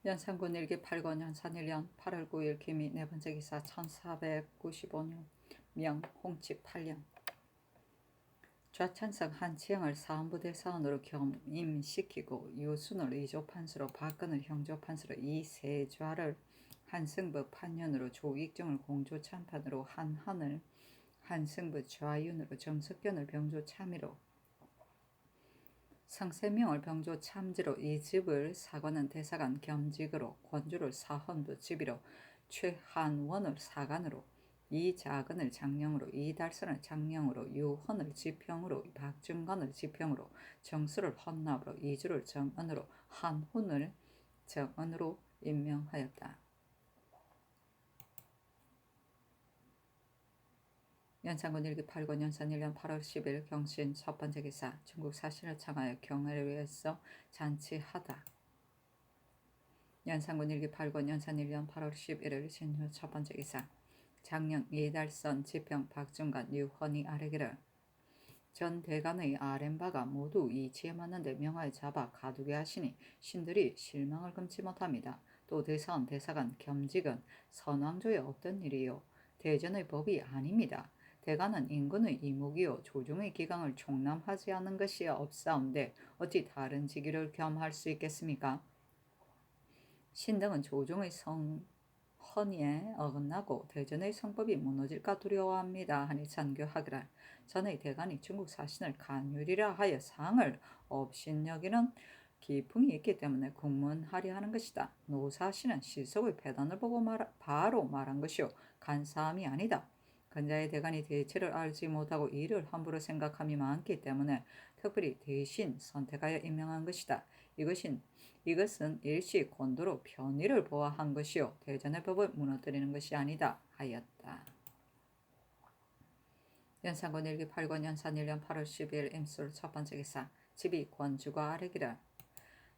연산군 일기 8권 연산 1년 8월 9일 기미 네 번째 기사 1495년 명 홍치 8년 좌찬석 한치영을 사헌부대사원으로 겸임시키고 유순을 이조판수로 박근을 형조판수로 이세좌를 한승부 판년으로 조익정을 공조참판으로 한한을 한승부 좌윤으로 정석견을 병조참의로 성세명을 병조 참지로 이집을 사관은 대사관 겸직으로 권주를 사헌부 지비로 최한원을 사관으로 이자근을 장령으로 이달선을 장령으로 유헌을 지평으로 박중관을 지평으로 정수를 헌납으로 이주를 정언으로 한훈을 정언으로 임명하였다. 연산군 일기 8권 연산 1년 8월 10일 경신 첫 번째 기사 중국 사신을 청하여 경회를 위해서 잔치하다. 연산군 일기 8권 연산 1년 8월 11일 신휴 첫 번째 기사 장령 이달선 지평 박중관 유헌이 아뢰기를 전 대간의 아랜바가 모두 이치에 맞는데 명하에 잡아 가두게 하시니 신들이 실망을 금치 못합니다. 또 대사원 대사관 겸직은 선왕조에 없던 일이요 대전의 법이 아닙니다. 대간은 인근의 이목이요 조중의 기강을 총람하지 않은 것이 없사온데 어찌 다른 직위를 겸할 수 있겠습니까? 신등은 조중의 성헌의에 어긋나고 대전의 성법이 무너질까 두려워합니다. 하니 찬교하기를 전의 대간이 중국 사신을 간율이라 하여 상을 업신여기는 기풍이 있기 때문에 국문하려 하는 것이다. 노사신은 시속의 패단을 보고 바로 말한 것이요 간사함이 아니다. 근자의 대간이 대체를 알지 못하고 이를 함부로 생각함이 많기 때문에 특별히 대신 선택하여 임명한 것이다. 이것은 일시 권도로 편의를 보아한 것이요 대전의 법을 무너뜨리는 것이 아니다 하였다. 연산군 일기 8권 연산 1년 8월 12일 임술 첫 번째 기사 집이 권주가 아뢰기를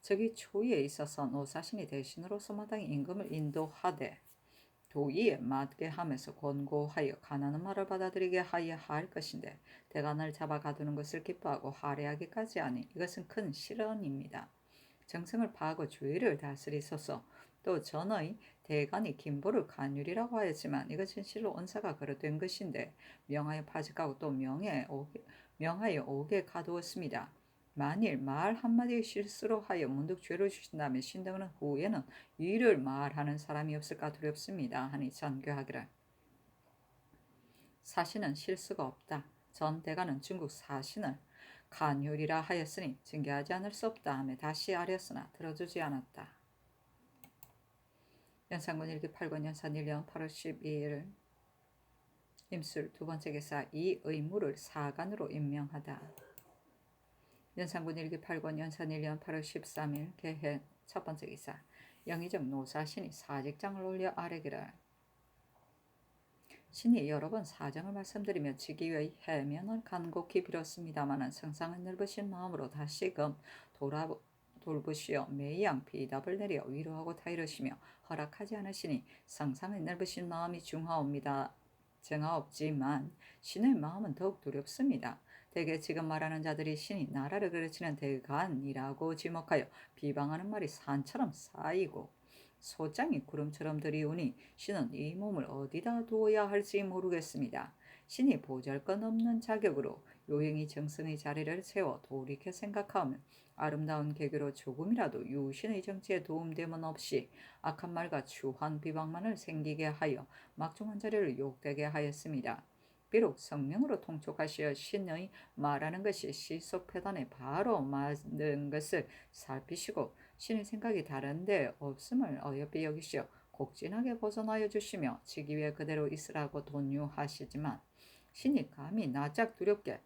저기 초위에 있어서 노사신이 대신으로서 마땅히 임금을 인도하되 도의에 맞게 하면서 권고하여 가난한 말을 받아들이게 하여 할 것인데 대간을 잡아 가두는 것을 기뻐하고 할애하기까지 하니 이것은 큰 실언입니다. 정성을 파하고 주의를 다스리소서. 또 전의 대간이 김보를 간율이라고 하였지만 이것은 실로 언사가 그릇된 것인데 명하여 파직하고 또 명하여 옥에 가두었습니다. 만일 말 한마디의 실수로 하여 문득 죄를 주신다면 신등은 후에는 이를 말하는 사람이 없을까 두렵습니다. 하니 전교하기를 사신은 실수가 없다. 전 대간은 중국 사신을 간율이라 하였으니 징계하지 않을 수 없다 하며 다시 아뢰었으나 들어주지 않았다. 연산군 일기 8권 연산 1년 8월 12일 임술 두 번째 기사 이 의무를 사관으로 임명하다. 연산군 일기 8권 연산 1년 8월 13일 개해 첫 번째 기사 영의정 노사신이 사직장을 올려 아뢰기를 신이 여러 번 사정을 말씀드리며 직위의 해면을 간곡히 빌었습니다마는 성상은 넓으신 마음으로 다시금 돌보시어 매양 비답을 내려 위로하고 타이르시며 허락하지 않으시니 성상의 넓으신 마음이 정하옵지만 신의 마음은 더욱 두렵습니다. 대개 지금 말하는 자들이 신이 나라를 그르치는 대간이라고 지목하여 비방하는 말이 산처럼 쌓이고 소장이 구름처럼 들이우니 신은 이 몸을 어디다 두어야 할지 모르겠습니다. 신이 보잘것없는 자격으로 요행이 정성의 자리를 세워 돌이켜 생각하면 아름다운 계교로 조금이라도 유신의 정치에 도움됨은 없이 악한 말과 추한 비방만을 생기게 하여 막중한 자리를 욕되게 하였습니다. 비록 성명으로 통촉하시어 신의 말하는 것이 시속패단에 바로 맞는 것을 살피시고 신의 생각이 다른데 없음을 어여삐 여기시어 곡진하게 벗어나여 주시며 직위에 그대로 있으라고 돈유하시지만 신이 감히 낯짝 두렵게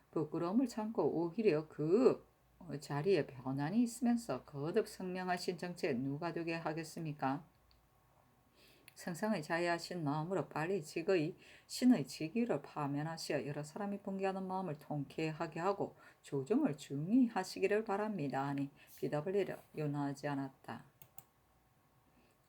부끄러움을 참고 오히려 그 자리에 변환이 있으면서 거듭 성명하신 정체에 누가 되게 하겠습니까? 성상의 자애하신 마음으로 빨리 신의 직위를 파면하시어 여러 사람이 분개하는 마음을 통쾌하게 하고 조정을 중의하시기를 바랍니다. 하니 비답을 내려 요나하지 않았다.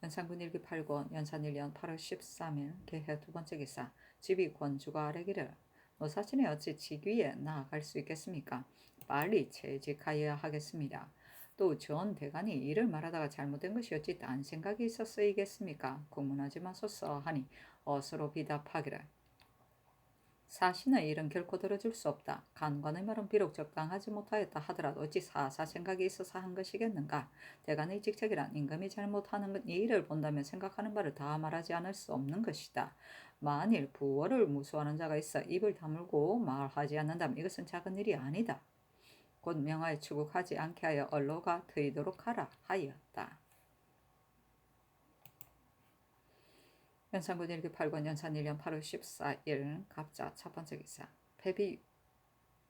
연산군 일기 8권 연산 1년 8월 13일 개해 두 번째 기사 집이 권주가 아뢰기를 노사신이 어찌 직위에 나아갈 수 있겠습니까? 빨리 채직하여야 하겠습니다. 또 전 대간이 이를 말하다가 잘못된 것이 어찌 딴 생각이 있었으이겠습니까? 국문하지 마소서 하니 어서로 비답하기를 사신의 일은 결코 들어줄 수 없다. 간관의 말은 비록 적당하지 못하였다 하더라도 어찌 사사 생각이 있어서 한 것이겠는가. 대간의 직책이란 임금이 잘못하는 이 일을 본다면 생각하는 바를 다 말하지 않을 수 없는 것이다. 만일 부월을 무수하는 자가 있어 입을 다물고 말하지 않는다면 이것은 작은 일이 아니다. 곧 명하여 추국하지 않게 하여 언로가 트이도록 하라 하였다. 연산군 일기 8권 연산 1년 8월 14일 갑자 첫 번째 기사 패비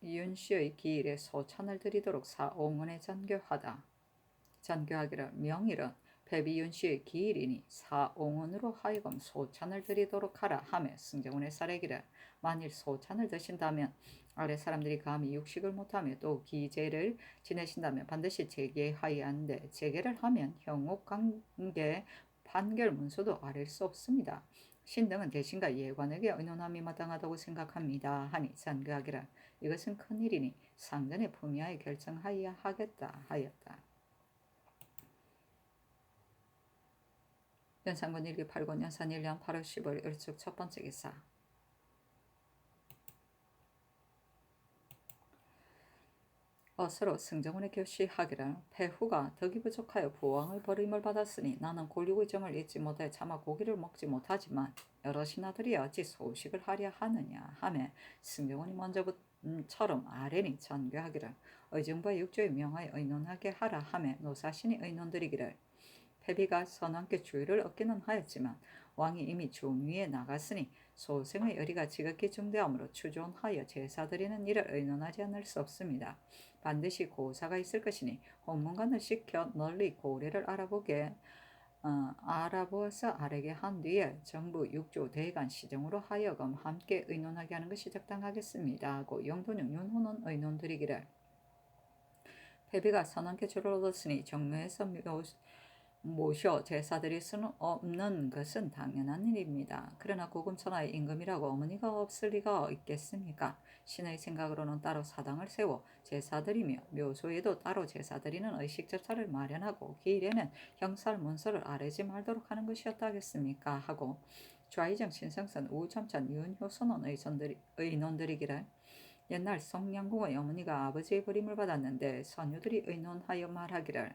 윤씨의 기일에 소찬을 드리도록 사옹원에 전교하다. 전교하기를 명일은 패비 윤씨의 기일이니 사옹원으로 하여금 소찬을 드리도록 하라 하며 승정원의 사례기를 만일 소찬을 드신다면 아래 사람들이 감히 육식을 못하며 또 기제를 지내신다면 반드시 재개하여야 하는데 재개를 하면 형옥관계 판결 문서도 아릴 수 없습니다. 신등은 대신과 예관에게 의논함이 마땅하다고 생각합니다. 하니 전교하기를 이것은 큰일이니 상전의 품위하에 결정하여야 하겠다 하였다. 연산군 일기 8권 연산 1년 8월 15일 을축 첫 번째 기사 어서로 승정원에 교시하기를 패후가 덕이 부족하여 부왕의 버림을 받았으니 나는 골육의 정을 잊지 못해 차마 고기를 먹지 못하지만 여러 신하들이 어찌 소식을 하려 하느냐 하며 승정원이 먼저처럼 아뢰니 전교하기를 의정부와 육조의 명하에 의논하게 하라 하며 노사신이 의논드리기를 패비가 선왕께 주의를 얻기는 하였지만 왕이 이미 중위에 나갔으니 소생의 의리가 지극히 중대하므로 추존하여 제사드리는 일을 의논하지 않을 수 없습니다. 반드시 고사가 있을 것이니 홍문관을 시켜 널리 고래를 알아보아서 아래게 한 뒤에 정부 육조 대간 시정으로 하여금 함께 의논하게 하는 것이 적당하겠습니다 하고 영돈영 윤호는 의논드리기를 패비가 선왕께 주를 얻었으니 정묘에서 모셔 제사드릴 수는 없는 것은 당연한 일입니다. 그러나 고금천하의 임금이라고 어머니가 없을 리가 있겠습니까? 신의 생각으로는 따로 사당을 세워 제사드리며 묘소에도 따로 제사드리는 의식 절차를 마련하고 기일에는 형살 문서를 아뢰지 말도록 하는 것이었다 하겠습니까? 하고 좌의정 신성선 우참천 윤효선원 의논들이기를 옛날 성량공의 어머니가 아버지의 버림을 받았는데 선유들이 의논하여 말하기를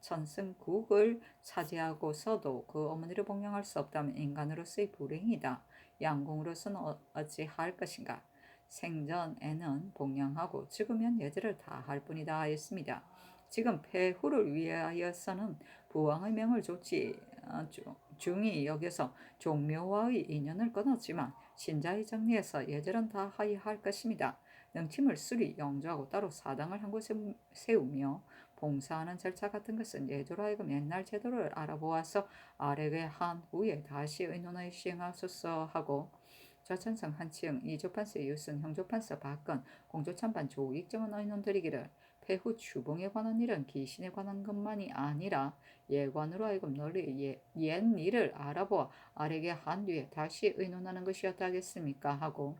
천승국을 차지하고서도 그 어머니를 복양할 수 없다면 인간으로서의 불행이다. 양공으로서는 어찌할 것인가. 생전에는 복양하고 죽으면 예절을 다할 뿐이다 하였습니다. 지금 폐후를 위하여서는 부왕의 명을 중히 여겨서 종묘와의 인연을 끊었지만 신자의 정리에서 예절은 다하여야 할 것입니다. 능침을 수리 영조하고 따로 사당을 한 곳에 세우며 봉사하는 절차 같은 것은 예조로 하여금 옛날 제도를 알아보아서 아래게 한 후에 다시 의논하여 시행하소서 하고 좌천성 한치영 이조판서 유순 형조판서 박건 공조찬반 조익정은 의논드리기를 폐후 추봉에 관한 일은 기신에 관한 것만이 아니라 예관으로 하여금 널리 옛 일을 알아보아 아래게 한 뒤에 다시 의논하는 것이었다 하겠습니까 하고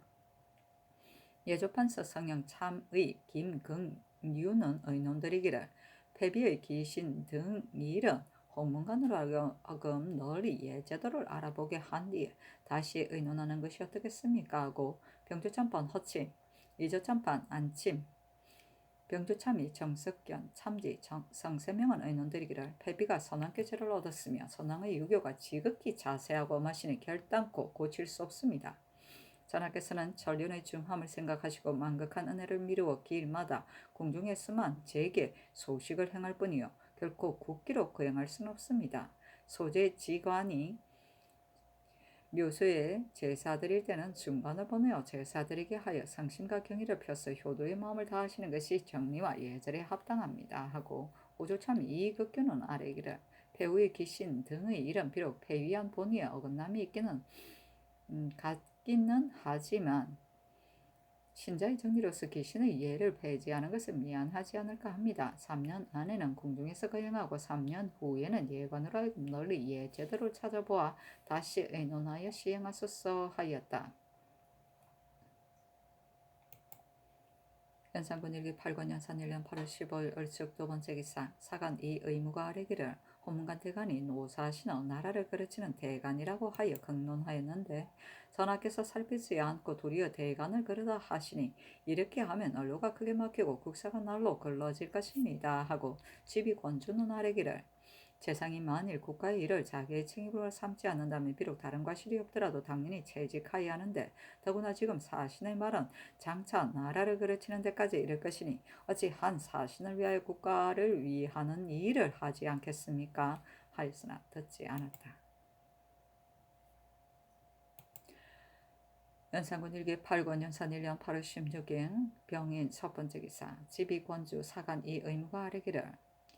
예조판서 성형 참의 김긍유는 의논드리기를 패비의 기신 등 일은 홍문관으로 하여금 널리 예제도를 알아보게 한 뒤에 다시 의논하는 것이 어떻겠습니까 하고 병조참판 허침 이조참판 안침 병조참이 정석견 참지 성세명은 의논드리기를 패비가 선왕께 죄를 얻었으며 선왕의 유교가 지극히 자세하고 엄하시니 결단코 고칠 수 없습니다. 전하께서는 전륜의 중함을 생각하시고 만극한 은혜를 미루어 길마다 궁중에서만 제게 소식을 행할 뿐이요 결코 국기로 거행할 수는 없습니다. 소재 지관이 묘소에 제사 드릴 때는 중관을 보내어 제사 드리게 하여 상심과 경의를 펴서 효도의 마음을 다하시는 것이 정리와 예절에 합당합니다 하고 오조참 이익극교는 아래기를 배우의 기신 등의 일은 비록 폐위한 본의에 어긋남이 있기는 같기는 하지만 신자의 정리로서 기신의 예를 폐지하는 것은 미안하지 않을까 합니다. 3년 안에는 궁중에서 거행하고 3년 후에는 예관으로 하여금 널리 예제도를 찾아보아 다시 의논하여 시행하소서 하였다. 연산군 일기 8권 연산 1년 8월 15일 을즉 두 번째 기사 사간 이 의무가 아래기를 호문관 대간이 노사신어 나라를 그르치는 대간이라고 하여 극론하였는데 전하께서 살피지 않고 도리어 대간을 그르다 하시니 이렇게 하면 언로가 크게 막히고 국사가 날로 걸러질 것입니다 하고 집이 권주는 아래기를 재상이 만일 국가의 일을 자기의 책임으로 삼지 않는다면 비록 다른 과실이 없더라도 당연히 채직하여야 하는데 더구나 지금 사신의 말은 장차 나라를 그르치는 데까지 이를 것이니 어찌 한 사신을 위하여 국가를 위하는 일을 하지 않겠습니까? 하였으나 듣지 않았다. 연산군 일기 8권 연산 1년 8월 16일 병인 첫 번째 기사 집이 권주 사간 이 의무가 아래기를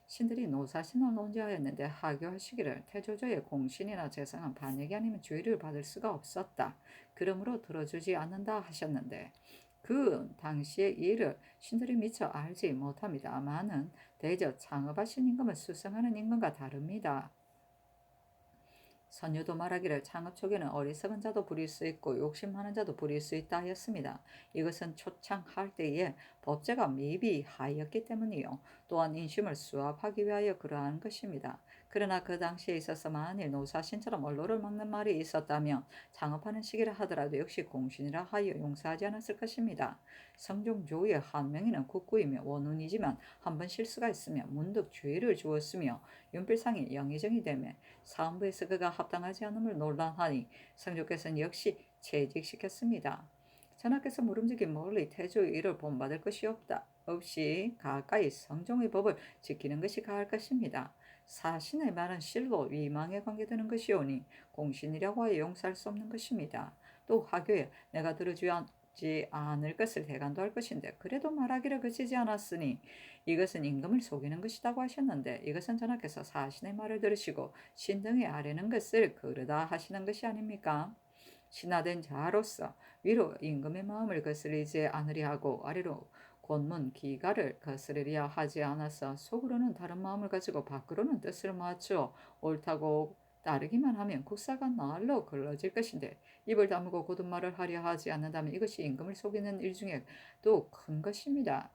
신들이 노사신을 논지하였는데 하교하시기를 태조조의 공신이나 재상은 반역이 아니면 주의를 받을 수가 없었다. 그러므로 들어주지 않는다 하셨는데 그 당시의 일을 신들이 미처 알지 못합니다만은 대저 창업하신 임금을 수성하는 임금과 다릅니다. 선유도 말하기를 창업 초기에는 어리석은 자도 부릴 수 있고 욕심 많은 자도 부릴 수 있다 하였습니다. 이것은 초창할 때에 법제가 미비하였기 때문이요. 또한 인심을 수합하기 위하여 그러한 것입니다. 그러나 그 당시에 있어서 만일 노사신처럼 언로를 막는 말이 있었다면 창업하는 시기라 하더라도 역시 공신이라 하여 용서하지 않았을 것입니다. 성종조의 한 명이는 국구이며 원운이지만 한 번 실수가 있으면 문득 죄를 주었으며 윤필상이 영의정이 되며 사헌부에서 그가 합당하지 않음을 논란하니 성조께서는 역시 채직시켰습니다. 전하께서 모름지기 멀리 태조의 일을 본받을 것이 없이 가까이 성종의 법을 지키는 것이 가할 것입니다. 사신의 말은 실로 위망에 관계되는 것이오니 공신이라고 하여 용서할 수 없는 것입니다. 또 하교에 내가 들어주지 않을 것을 대간도 할 것인데 그래도 말하기를 그치지 않았으니 이것은 임금을 속이는 것이라고 하셨는데 이것은 전하께서 사신의 말을 들으시고 신등에 아뢰는 것을 그르다 하시는 것이 아닙니까? 신하된 자로서 위로 임금의 마음을 거스르지 않으려 하고 아래로 권문 기가를 거스르려 하지 않아서 속으로는 다른 마음을 가지고 밖으로는 뜻을 맞추어 옳다고 따르기만 하면 국사가 날로 걸러질 것인데 입을 다물고 곧은 말을 하려 하지 않는다면 이것이 임금을 속이는 일 중에 또 큰 것입니다.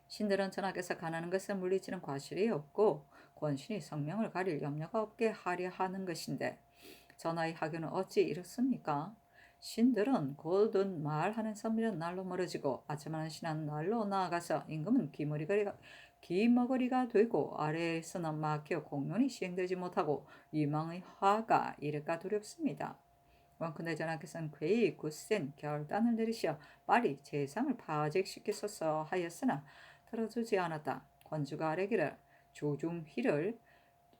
신들은 전하께서 가난한 것을 물리치는 과실이 없고 권신이 성명을 가릴 염려가 없게 하려 하는 것인데 전하의 하교는 어찌 이렇습니까? 신들은 곧은 말하는 선비는 날로 멀어지고 아첨하는 신하는 날로 나아가서 임금은 기머거리가 되고 아래에서는 막혀 공론이 시행되지 못하고 위망의 화가 이를까 두렵습니다. 원컨대 전하께서는 괴히 굳센 결단을 내리시어 빨리 재상을 파직시키소서 하였으나 들어주지 않았다. 권주가 아래기를 조중휘를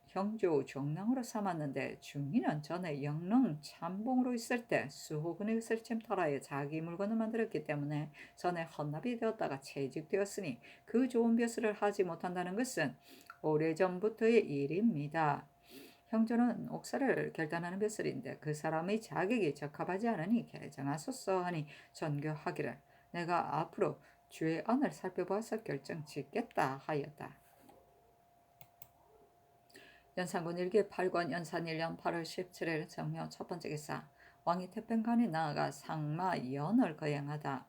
형조 정랑으로 삼았는데 중희는 전에 영릉 참봉으로 있을 때 수호군의 것을 침탈하여 자기 물건을 만들었기 때문에 전에 헌납이 되었다가 채직되었으니 그 좋은 벼슬을 하지 못한다는 것은 오래전부터의 일입니다. 형조는 옥사를 결단하는 벼슬인데 그 사람의 자격이 적합하지 않으니 개정하소서 하니 전교하기를 내가 앞으로 주의 안을 살펴보아서 결정 짓겠다 하였다. 연산군 일기 8권 연산 1년 8월 17일 정묘 첫 번째 기사 왕이 태평간에 나아가 상마연을 거행하다.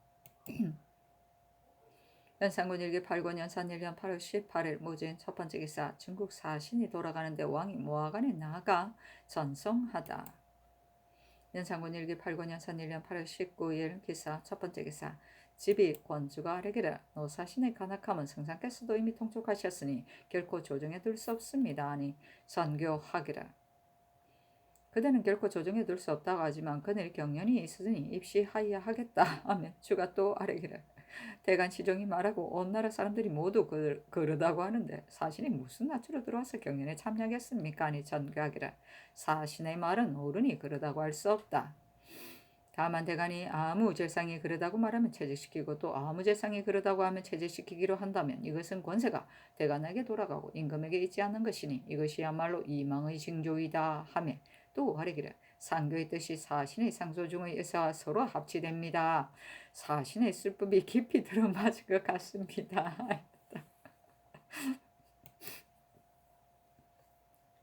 연산군 일기 8권 연산 1년 8월 18일 무진 첫 번째 기사 중국 사신이 돌아가는데 왕이 모하관에 나아가 전송하다. 연산군 일기 8권 연산 1년 8월 19일 기사 첫 번째 기사 집이 권주가 아래기를 노사신의 간악함은 성상께서도 이미 통촉하셨으니 결코 조정해 둘 수 없습니다. 아니 선교하기를 그대는 결코 조정해 둘 수 없다고 하지만 그늘 경련이 있으니 입시하여야 하겠다 하며 주가 또 아래기를 대간 시종이 말하고 온 나라 사람들이 모두 그러다고 하는데 사신이 무슨 낯으로 들어와서 경연에 참여하겠습니까? 아니 전교하기를 사신의 말은 옳으니 그러다고 할 수 없다. 다만 대간이 아무 재상이 그러다고 말하면 채직시키고 또 아무 재상이 그러다고 하면 채직시키기로 한다면 이것은 권세가 대간에게 돌아가고 임금에게 있지 않는 것이니 이것이야말로 이망의 징조이다 하며 또 아래기를 상교의 뜻이 사신의 상소중의 의사와 서로 합치됩니다. 사신의 술법이 깊이 들어맞을 것 같습니다.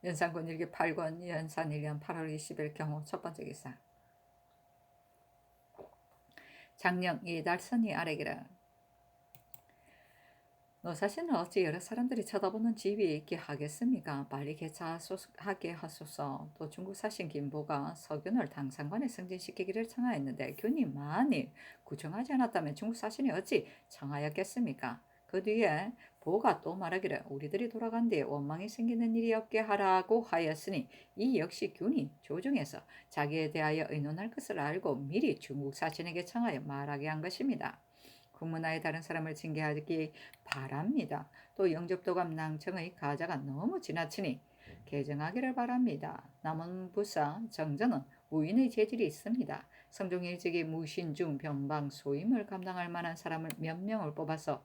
연산군 일기 8권 연산 1년 8월 20일 경호 첫 번째 기사 장령 이 달선이 아래기를 노사시는 어찌 여러 사람들이 쳐다보는 집이 있게 하겠습니까? 빨리 개차하게 하소서. 또 중국 사신 김보가 서균을 당상관에 승진시키기를 청하였는데 균이 만일 구청하지 않았다면 중국 사신이 어찌 청하였겠습니까? 그 뒤에 보가 또 말하기를 우리들이 돌아간 뒤에 원망이 생기는 일이 없게 하라고 하였으니 이 역시 균이 조정해서 자기에 대하여 의논할 것을 알고 미리 중국 사신에게 청하여 말하게 한 것입니다. 국문화에 다른 사람을 징계하기 바랍니다. 또 영접도감 낭청의 가자가 너무 지나치니 개정하기를 바랍니다. 남원 부사 정전은 우인의 재질이 있습니다. 성종일직이 무신중 변방 소임을 감당할 만한 사람을 몇 명을 뽑아서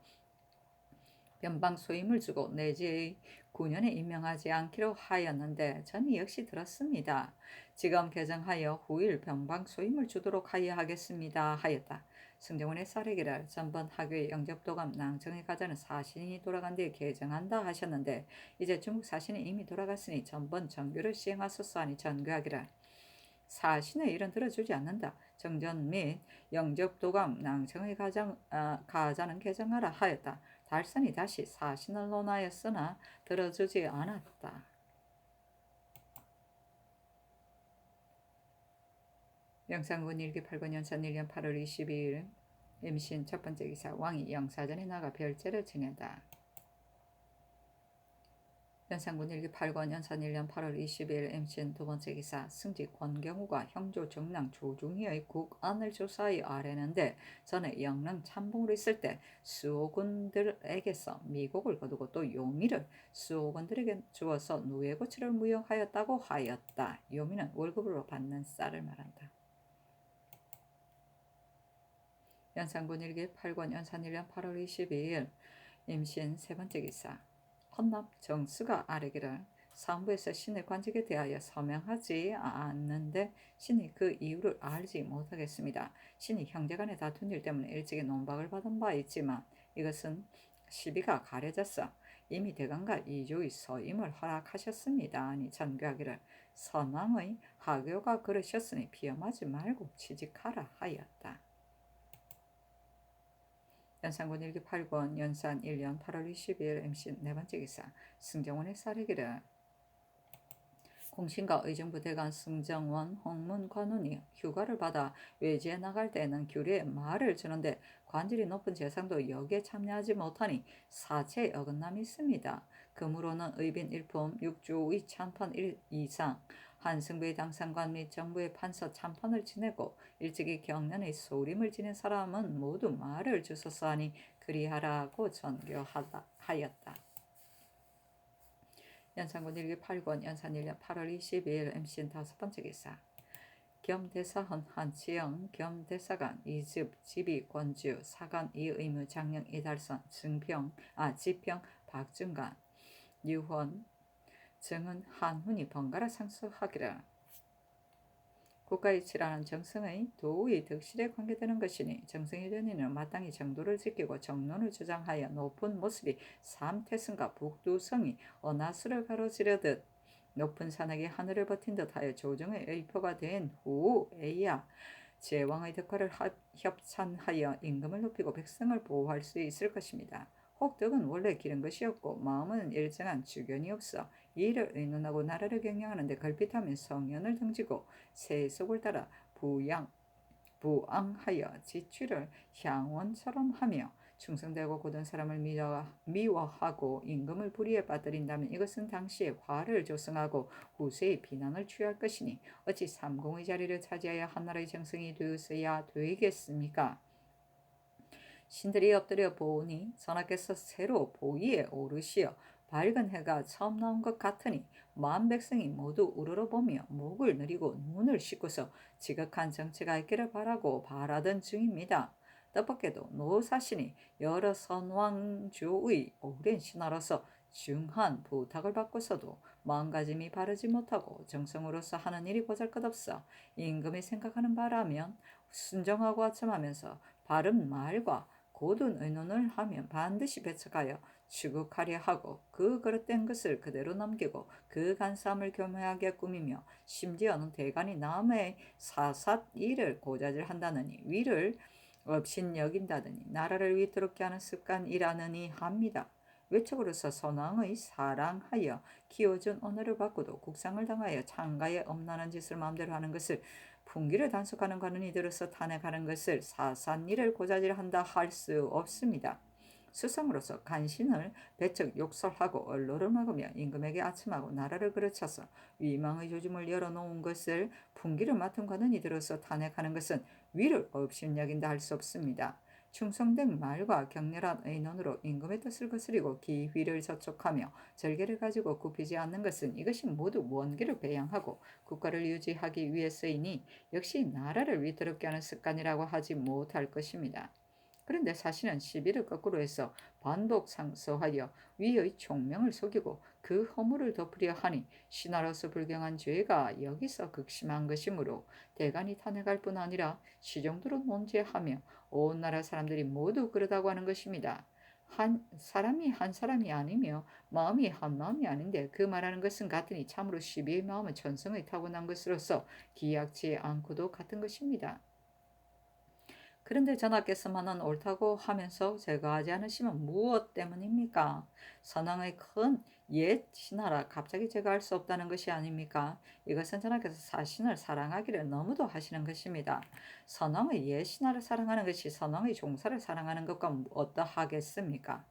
변방 소임을 주고 내지의 9년에 임명하지 않기로 하였는데 전 역시 들었습니다. 지금 개정하여 후일 변방 소임을 주도록 하여 하겠습니다 하였다. 승정원의 사례기를 전번 학교의 영접도감 낭청의 가자는 사신이 돌아간 뒤에 개정한다 하셨는데 이제 중국 사신이 이미 돌아갔으니 전번 정규를 시행하소서 하니 전교하기를 사신의 일은 들어주지 않는다. 정전 및 영접도감 낭청의 가자는 개정하라 하였다. 달선이 다시 사신을 논하였으나 들어주지 않았다. 영상군 일기 8권 연산 1년 8월 22일 임신 첫 번째 기사 왕이 영사전에 나가 별제를 지낸다. 연산군 일기 8권 연산 1년 8월 20일 임신 두 번째 기사 승직 권경우가 형조 정랑 조중희의 국안을 조사하여 아뢰는데 전에 영릉 참봉으로 있을 때 수호군들에게서 미곡을 거두고 또 요미를 수호군들에게 주어서 누에고치를 무용하였다고 하였다. 요미는 월급으로 받는 쌀을 말한다. 연산군 일기 8권 연산 1년 8월 22일 임신 세 번째 기사 헌납 정수가 아뢰기를 상부에서 신의 관직에 대하여 서명하지 않는데 신이 그 이유를 알지 못하겠습니다. 신이 형제간의 다툰 일 때문에 일찍이 논박을 받은 바 있지만 이것은 시비가 가려져서 이미 대강과 이조의 서임을 허락하셨습니다. 아니 전교하기를 선왕의 하교가 그러셨으니 비엄하지 말고 취직하라 하였다. 연산군 일기 8권 연산 1년 8월 20일 MC 네 번째 기사 승정원의 사례기를 공신과 의정부대관 승정원 홍문 관운이 휴가를 받아 외지에 나갈 때는 규례에 말을 주는데 관질이 높은 재상도 여기에 참여하지 못하니 사체의 어긋남이 있습니다. 그러므로는 의빈 일품 6주의 참판 1 이상 한승부의 당상관 및 정부의 판서 참판을 지내고 일찍이 경련의 소림을 지낸 사람은 모두 말을 주소서 하니 그리하라고 전교하였다. 연산군 일기 8권 연산 1년 8월 22일 MC 다섯 번째 기사 겸대사헌 한치영 겸대사관 이즙 지비 권주 사관 이의무 장령 이달선 지평 박준관 유헌 정은 한훈이 번갈아 상소하기를 국가의 칠하는 정성의 도의 덕실에 관계되는 것이니 정성이 되니는 마땅히 정도를 지키고 정론을 주장하여 높은 모습이 삼태승과 북두성이 은하수를 가로지르듯 높은 산악이 하늘을 버틴 듯하여 조정의 의표가 된 후에야 제왕의 덕화를 협찬하여 임금을 높이고 백성을 보호할 수 있을 것입니다. 혹 덕은 원래 기른 것이었고 마음은 일정한 주견이 없어 이를 의논하고 나라를 경영하는데 걸핏하면 성현을 등지고 세속을 따라 부앙하여 지취를 향원처럼 하며 충성되고 고든 사람을 미워하고 임금을 불의에 빠뜨린다면 이것은 당시에 화를 조성하고 후세의 비난을 취할 것이니 어찌 삼공의 자리를 차지하여 한나라의 정성이 되었어야 되겠습니까? 신들이 엎드려 보니 전하께서 새로 보위에 오르시어 밝은 해가 처음 나온 것 같으니 만 백성이 모두 우러러보며 목을 내리고 눈을 씻고서 지극한 정치가 있기를 바라던 중입니다. 뜻밖에도 노사신이 여러 선왕조의 오랜 신하로서 중한 부탁을 받고서도 마음가짐이 바르지 못하고 정성으로서 하는 일이 보잘것없어 임금이 생각하는 바라면 순정하고 아첨하면서 바른 말과 고든 의논을 하면 반드시 배척하여 추국하려 하고 그 그릇된 것을 그대로 넘기고 그 간사함을 교묘하게 꾸미며 심지어는 대간이 남의 사삿 일을 고자질한다느니 위를 업신여긴다더니 나라를 위태롭게 하는 습관이라느니 합니다. 외적으로서 선왕의 사랑하여 키워준 언어를 바꾸도 국상을 당하여 창가에 엄란한 짓을 마음대로 하는 것을, 풍기를 단속하는 관원이 들어서 탄핵하는 것을 사산일을 고자질한다 할 수 없습니다. 수상으로서 간신을 배척 욕설하고 언로를 막으며 임금에게 아첨하고 나라를 그르쳐서 위망의 조짐을 열어놓은 것을 풍기를 맡은 관원이 들어서 탄핵하는 것은 위를 업신여긴다 할 수 없습니다. 충성된 말과 격렬한 의논으로 임금의 뜻을 거스리고 기휘를 저촉하며 절개를 가지고 굽히지 않는 것은 이것이 모두 원기를 배양하고 국가를 유지하기 위해서이니 역시 나라를 위태롭게 하는 습관이라고 하지 못할 것입니다. 그런데 사실은 시비를 거꾸로 해서 반복상소하여 위의 총명을 속이고 그 허물을 덮으려 하니 신하로서 불경한 죄가 여기서 극심한 것이므로 대간이 탄핵할 뿐 아니라 시정도로 논제하며 온 나라 사람들이 모두 그러다고 하는 것입니다. 한 사람이 아니며 마음이 한 마음이 아닌데 그 말하는 것은 같으니 참으로 시비의 마음은 천성의 타고난 것으로서 기약치 않고도 같은 것입니다. 그런데 전하께서만은 옳다고 하면서 제거하지 않으시면 무엇 때문입니까? 선왕의 큰 옛 신하라 갑자기 제거할 수 없다는 것이 아닙니까? 이것은 전하께서 사신을 사랑하기를 너무도 하시는 것입니다. 선왕의 옛 신하를 사랑하는 것이 선왕의 종사를 사랑하는 것과 어떠하겠습니까?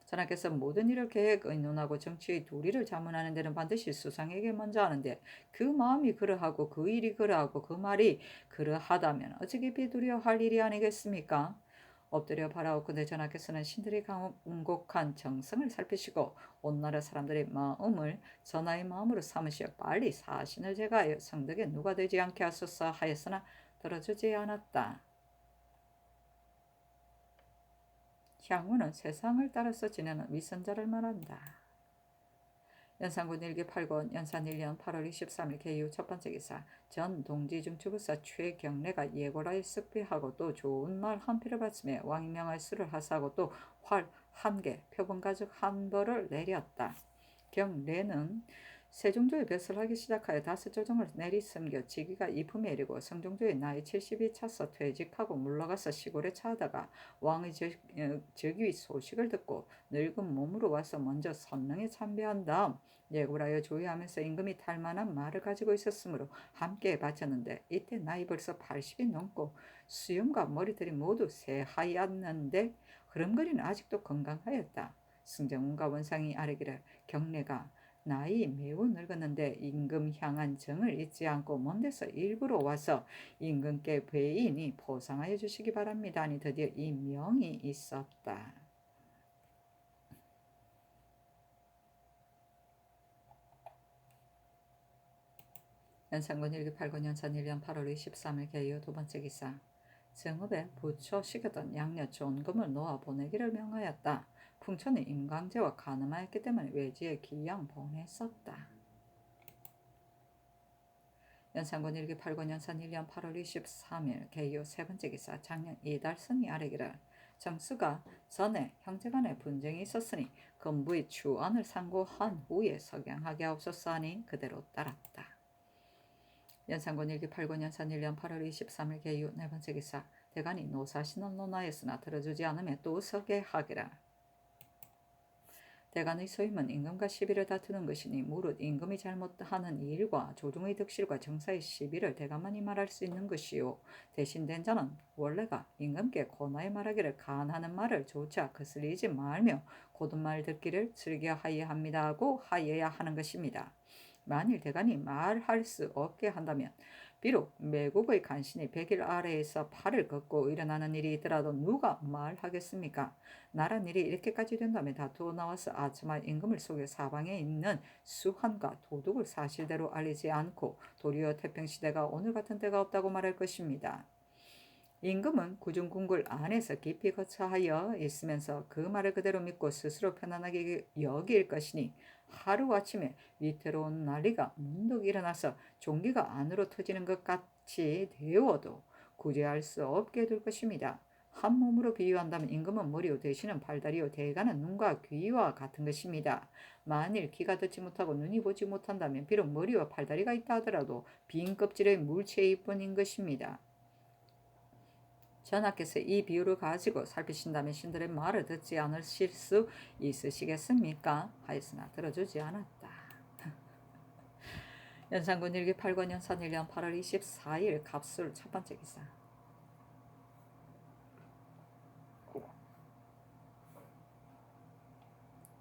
전하께서 모든 일을 계획, 의논하고 정치의 도리를 자문하는 데는 반드시 수상에게 먼저 하는데 그 마음이 그러하고 그 일이 그러하고 그 말이 그러하다면 어찌 비두려워할 일이 아니겠습니까? 엎드려 바라옵건대 전하께서는 신들이 간곡한 정성을 살피시고 온 나라 사람들의 마음을 전하의 마음으로 삼으시어 빨리 사신을 제거하여 성덕에 누가 되지 않게 하소서 하였으나 들어주지 않았다. 향후는 세상을 따라서 지내는 위선자를 말한다. 연산군 일기 8권 연산 1년 8월 23일 개유 첫 번째 기사. 전 동지중추부사 최경래가 예고라에 쓱비하고 또 좋은 말 한 피를 바치며 왕이 명할 수를 하사하고 또 활 한 개, 표본 가죽 한 벌을 내렸다. 경래는 세종조에 벼슬하기 시작하여 5조정을 내리섬겨 직위가 이품에 이르고 성종조의 나이 70이 차서 퇴직하고 물러가서 시골에 차다가 왕의 즉위 소식을 듣고 늙은 몸으로 와서 먼저 선릉에 참배한 다음 예고라여 조회하면서 임금이 탈만한 말을 가지고 있었으므로 함께 바쳤는데 이때 나이 벌써 80이 넘고 수염과 머리털이 모두 새하얗는데 흐름거리는 아직도 건강하였다. 승정원과 원상이 아뢰기를 경래가 나이 매우 늙었는데 임금 향한 정을 잊지 않고 먼 데서 일부러 와서 임금께 배인이 보상하여 주시기 바랍니다 하니 드디어 이 명이 있었다. 연산군 1기8군 연산 1년 8월 23일 개요 두 번째 기사. 정읍에 부처시켰던 양녀 존금을 놓아 보내기를 명하였다. 풍천이 임강제와 가늠하였기 때문에 외지에 기양 보냈었다. 연산군 1기 8권 연산 1년 8월 23일 개요 세 번째 기사. 작년 이달선이 아뢰기를 정수가 전에 형제간에 분쟁이 있었으니 건부의 추안을 상고한 후에 석양하게 하옵소서 하니 그대로 따랐다. 연산군 1기 8권 연산 1년 8월 23일 개요 네 번째 기사. 대간이 노사신을 논하였으나 들어주지 않으며 또 서게 하기라. 대간의 소임은 임금과 시비를 다투는 것이니 무릇 임금이 잘못하는 일과 조중의 득실과 정사의 시비를 대간만이 말할 수 있는 것이요 대신 된 자는 원래가 임금께 고나에 말하기를 간하는 말을 조차 거슬리지 말며 고든 말 듣기를 즐겨하여야 합니다 하고 하여야 하는 것입니다. 만일 대간이 말할 수 없게 한다면 비록 매국의 간신이 100일 아래에서 팔을 걷고 일어나는 일이 있더라도 누가 말하겠습니까? 나란 일이 이렇게까지 된다면 다투어 나와서 아첨할 임금을 속여 사방에 있는 수환과 도둑을 사실대로 알리지 않고 도리어 태평시대가 오늘 같은 때가 없다고 말할 것입니다. 임금은 구중궁궐 안에서 깊이 거처하여 있으면서 그 말을 그대로 믿고 스스로 편안하게 여길 것이니 하루아침에 위태로운 난리가 문득 일어나서 종기가 안으로 터지는 것 같이 되어도 구제할 수 없게 될 것입니다. 한 몸으로 비유한다면 임금은 머리요 대신은 팔다리요 대가는 눈과 귀와 같은 것입니다. 만일 귀가 듣지 못하고 눈이 보지 못한다면 비록 머리와 팔다리가 있다 하더라도 빈 껍질의 물체일 뿐인 것입니다. 전하께서 이 비유를 가지고 살피신다면 신들의 말을 듣지 않으실 수 있으시겠습니까? 하였으나 들어주지 않았다. 연산군 일기 8권 연산 1년 8월 24일 갑술 첫 번째 기사.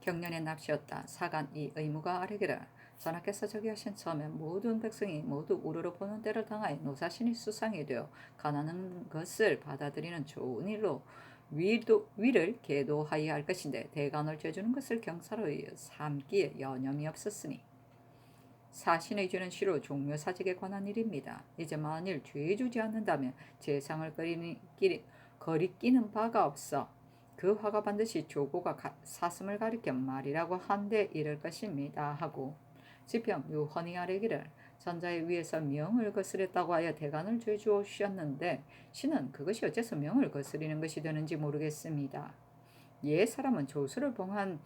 경년의 납시였다. 사간 이 의무가 아래기를 전하께서 저기 하신 처음에 모든 백성이 모두 우르르 보는 때를 당하여 노사신이 수상이 되어 가난한 것을 받아들이는 좋은 일로 위를 계도하여야 할 것인데 대간을 죄주는 것을 경사로 삼기에 여념이 없었으니 사신의 죄는 시로 종묘사직에 관한 일입니다. 이제 만일 죄주지 않는다면 제상을 거리끼는 바가 없어 그 화가 반드시 조고가 사슴을 가리켜 말이라고 한데 이를 것입니다 하고 지평 유헌이 아래기를 전자의 위에서 명을 거스렸다고 하여 대간을 죄주오셨는데 신은 그것이 어째서 명을 거스리는 것이 되는지 모르겠습니다. 옛 사람은 조수를 봉한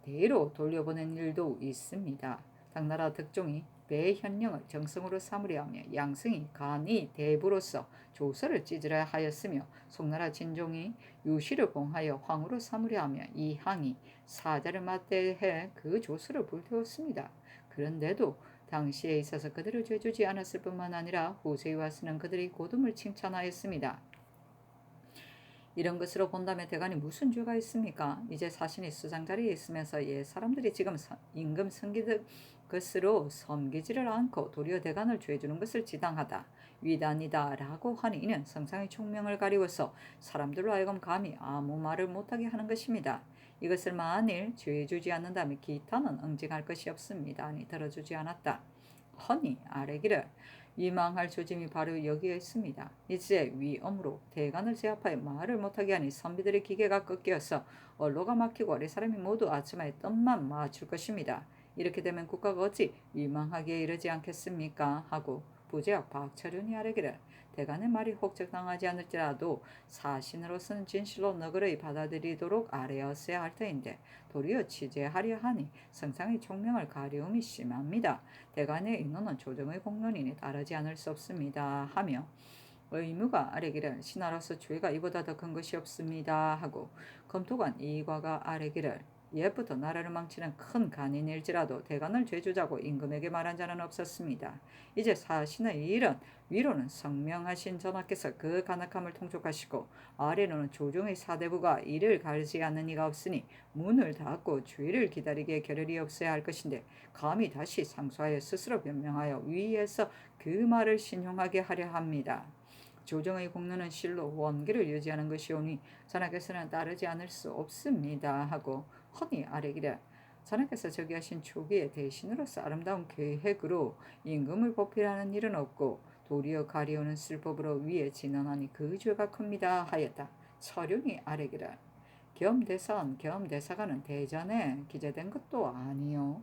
대로 돌려보낸 일도 있습니다. 당나라 득종이 배현령을 정성으로 삼으려 하며 양승이 간이 대부로서 조서를 찢으려 하였으며 송나라 진종이 유시를 봉하여 황후로 삼으려 하며 이항이 사자를 맞대해 그 조서를 불태웠습니다. 그런데도 당시에 있어서 그들을 죄주지 않았을 뿐만 아니라 후세에 와서는 그들이 고dum을 칭찬하였습니다. 이런 것으로 본다면 대간이 무슨 죄가 있습니까? 이제 사신이 수장자리에 있으면서 옛 사람들이 지금 임금 섬기듯 것으로 섬기지를 않고 도리어 대간을 죄주는 것을 지당하다. 위단이다 라고 하니 이는 성상의 총명을 가리워서 사람들로 하여금 감히 아무 말을 못하게 하는 것입니다. 이것을 만일 죄주지 않는다면 기타는 응징할 것이 없습니다. 아니 들어주지 않았다. 허니 아래기를 위망할 조짐이 바로 여기에 있습니다. 이제 위엄으로 대간을 제압하여 말을 못하게 하니 선비들의 기계가 꺾여서 언로가 막히고 아래 사람이 모두 아침에 뜸만 맞출 것입니다. 이렇게 되면 국가가 어찌 위망하기에 이르지 않겠습니까? 하고 부제학 박철윤이 아뢰기를 대간의 말이 혹 적당하지 않을지라도 사신으로서는 진실로 너그러이 받아들이도록 아뢰었어야 할 터인데 도리어 취재하려 하니 성상의 총명을 가려움이 심합니다. 대간의 인노는 조정의 공론이니 따르지 않을 수 없습니다. 하며 의무가 아뢰기를 신하로서 죄가 이보다 더 큰 것이 없습니다. 하고 검토관 이과가 아뢰기를 옛부터 나라를 망치는 큰 간인일지라도 대간을 죄주자고 임금에게 말한 자는 없었습니다. 이제 사신의 일은 위로는 성명하신 전하께서 그 간악함을 통촉하시고 아래로는 조정의 사대부가 이를 가르지 않는 이가 없으니 문을 닫고 주의를 기다리기에 겨를이 없어야 할 것인데 감히 다시 상소하여 스스로 변명하여 위에서 그 말을 신용하게 하려 합니다. 조정의 공로는 실로 원기를 유지하는 것이오니 전하께서는 따르지 않을 수 없습니다. 하고 허니 아뢰기를 전하께서 저기 하신 초기의 대신으로서 아름다운 계획으로 임금을 보필하는 일은 없고 도리어 가리우는 술법으로 위에 진언하니 그 죄가 큽니다. 하였다. 철윤이 아뢰기를 겸대선 겸대사관은 대전에 기재된 것도 아니요.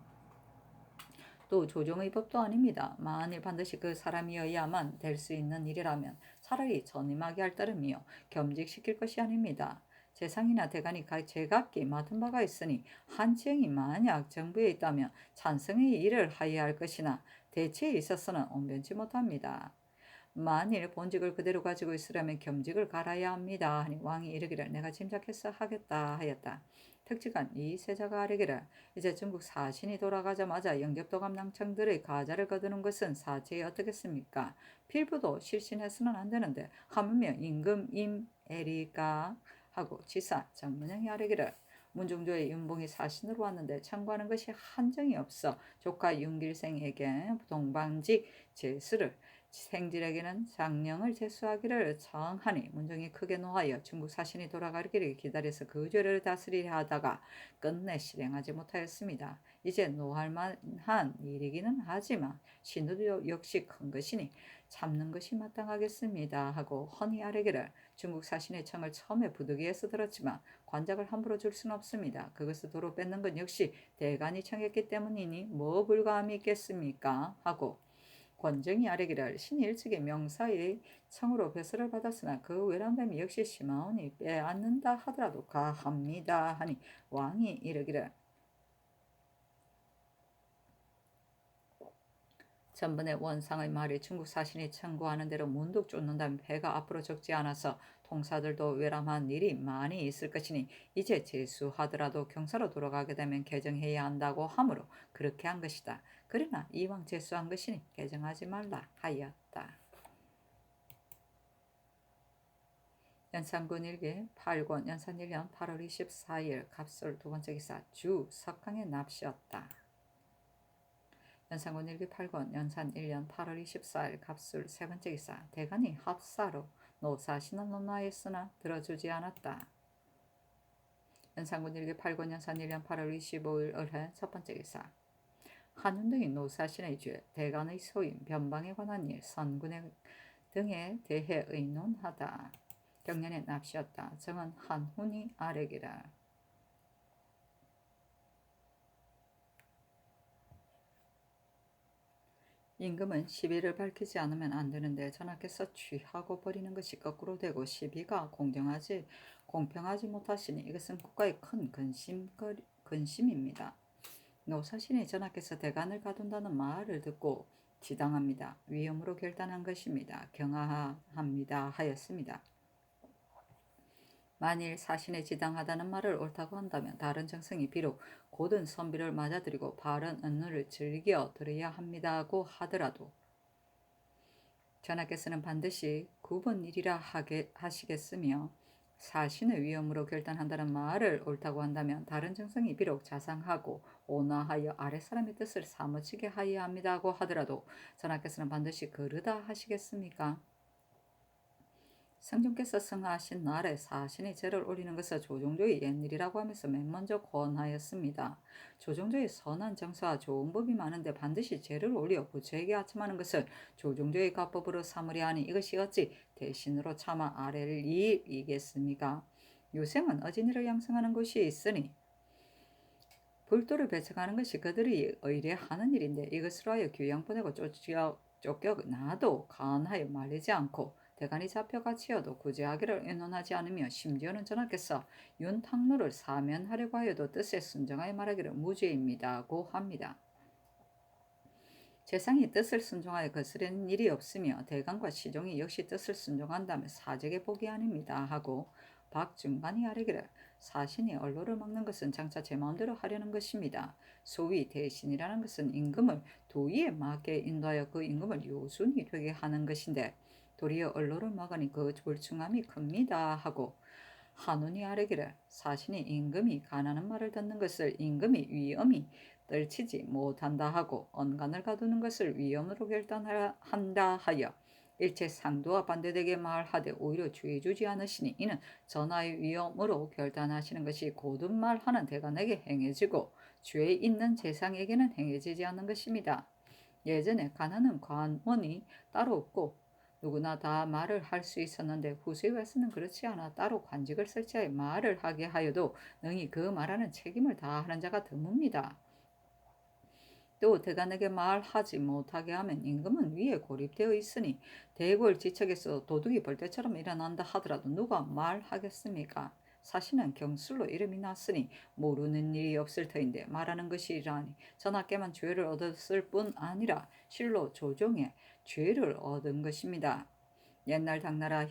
또 조정의 법도 아닙니다. 만일 반드시 그 사람이어야만 될 수 있는 일이라면 차라리 전임하게 할 따름이요 겸직시킬 것이 아닙니다. 재상이나 대간이 제각기 맡은 바가 있으니 한지행이 만약 정부에 있다면 찬성의 일을 하여야 할 것이나 대체에 있어서는 온변치 못합니다. 만일 본직을 그대로 가지고 있으려면 겸직을 갈아야 합니다. 하니 왕이 이르기를 내가 짐작해서 하겠다 하였다. 특직한 이 세자가 아뢰기를 이제 중국 사신이 돌아가자마자 영접도감 낭청들의 가자를 거두는 것은 사체에 어떻겠습니까? 필부도 실신해서는 안 되는데 하물며 임금 임에리까 하고 지사 정문영이 아뢰기를 문중조의 윤봉이 사신으로 왔는데 청구하는 것이 한정이 없어 조카 윤길생에게 동방직 제수를 생질에게는 장령을 제수하기를 청하니 문종이 크게 노하여 중국 사신이 돌아가기를 기다려서 그 죄를 다스리려 하다가 끝내 실행하지 못하였습니다. 이제 노할 만한 일이기는 하지만 신우도 역시 큰 것이니 참는 것이 마땅하겠습니다. 하고 허니 아뢰기를 중국 사신의 청을 처음에 부득이해서 들었지만 관작을 함부로 줄 수는 없습니다. 그것을 도로 뺏는 건 역시 대간이 청했기 때문이니 뭐 불가함이 있겠습니까? 하고 권정이 아뢰기를 신이 일찍이 명사의 청으로 배설을 받았으나 그 외람됨이 역시 심하오니 빼앗는다 하더라도 가합니다 하니 왕이 이르기를 전번에 원상의 말이 중국 사신이 청구하는 대로 문득 쫓는다면 배가 앞으로 적지 않아서 통사들도 외람한 일이 많이 있을 것이니 이제 재수하더라도 경사로 돌아가게 되면 개정해야 한다고 하므로 그렇게 한 것이다. 그러나 이왕 재수한 것이니 개정하지 말라 하였다. 연산군 일기 8권 연산 1년 8월 24일 갑술 두 번째 기사 주 석강의 납시였다. 연산군 일기 8권 연산 1년 8월 24일 갑술 세 번째 기사 대간이 합사로 노사신을 논하였으나 들어주지 않았다. 연산군 일기 8권 연산 1년 8월 25일 을해 첫 번째 기사 한윤 등이 노사신의 죄, 대간의 소임, 변방에 관한 일, 선군의 등에 대해 의논하다. 경년의 납시였다. 정은 한훈이 아래기라. 임금은 시비를 밝히지 않으면 안 되는데 전하께서 취하고 버리는 것이 거꾸로 되고 시비가 공평하지 못하시니 이것은 국가의 큰 근심입니다. 노사신이 전하께서 대간을 가둔다는 말을 듣고 지당합니다. 위험으로 결단한 것입니다. 경하합니다 하였습니다. 만일 사신의 지당하다는 말을 옳다고 한다면 다른 정승이 비록 곧은 선비를 맞아들이고 바른 언어를 즐겨 들어야 합니다고 하더라도 전하께서는 반드시 굽은 일이라 하시겠으며 사신의 위험으로 결단한다는 말을 옳다고 한다면 다른 정성이 비록 자상하고 온화하여 아랫사람의 뜻을 사무치게 하여야 합니다고 하더라도 전하께서는 반드시 그르다 하시겠습니까? 성종께서 성하신 날에 사신의 제를 올리는 것은 조종조의 옛일이라고 하면서 맨 먼저 권하였습니다. 조종조의 선한 정서와 좋은 법이 많은데 반드시 제를 올려 부처에게 아첨하는 것을 조종조의 가법으로 삼으려 하니 이것이 어찌 대신으로 차마 아랠 일이겠습니까? 요생은 어진이를 양성하는 곳이 있으니 불도를 배척하는 것이 그들이 의뢰하는 일인데 이것으로 하여 교양 보내고 쫓겨나도 간하여 말리지 않고 대간이 잡혀가치어도 구제하기를 의논하지 않으며 심지어는 전하께서 윤탕로를 사면하려고 하여도 뜻에 순종하여 말하기를 무죄입니다고 합니다. 재상이 뜻을 순종하여 거스르는 일이 없으며 대간과 시종이 역시 뜻을 순종한다면 사적의 복이 아닙니다 하고 박중간이 아뢰기를 사신이 언로를 막는 것은 장차 제 마음대로 하려는 것입니다. 소위 대신이라는 것은 임금을 도의에 맞게 인도하여 그 임금을 요순이 되게 하는 것인데 도리어 언로를 막으니 그 불충함이 큽니다 하고 한운이 아뢰기를 사신이 임금이 가나는 말을 듣는 것을 임금이 위엄이 떨치지 못한다 하고 언간을 가두는 것을 위엄으로 결단한다 하여 일체 상도와 반대되게 말하되 오히려 주의 주지 않으시니 이는 전하의 위엄으로 결단하시는 것이 고든 말하는 대간에게 행해지고 죄 있는 재상에게는 행해지지 않는 것입니다. 예전에 가나는 관원이 따로 없고 누구나 다 말을 할 수 있었는데 후세에 와서는 그렇지 않아 따로 관직을 설치하여 말을 하게 하여도 능히 그 말하는 책임을 다하는 자가 드뭅니다. 또 대간에게 말하지 못하게 하면 임금은 위에 고립되어 있으니 대궐 지척에서 도둑이 벌떼처럼 일어난다 하더라도 누가 말하겠습니까? 사실은 경술로 이름이 났으니 모르는 일이 없을 터인데 말하는 것이라니 전하께만 죄를 얻었을 뿐 아니라 실로 조정에 죄를 얻은 것입니다. 옛날 당나라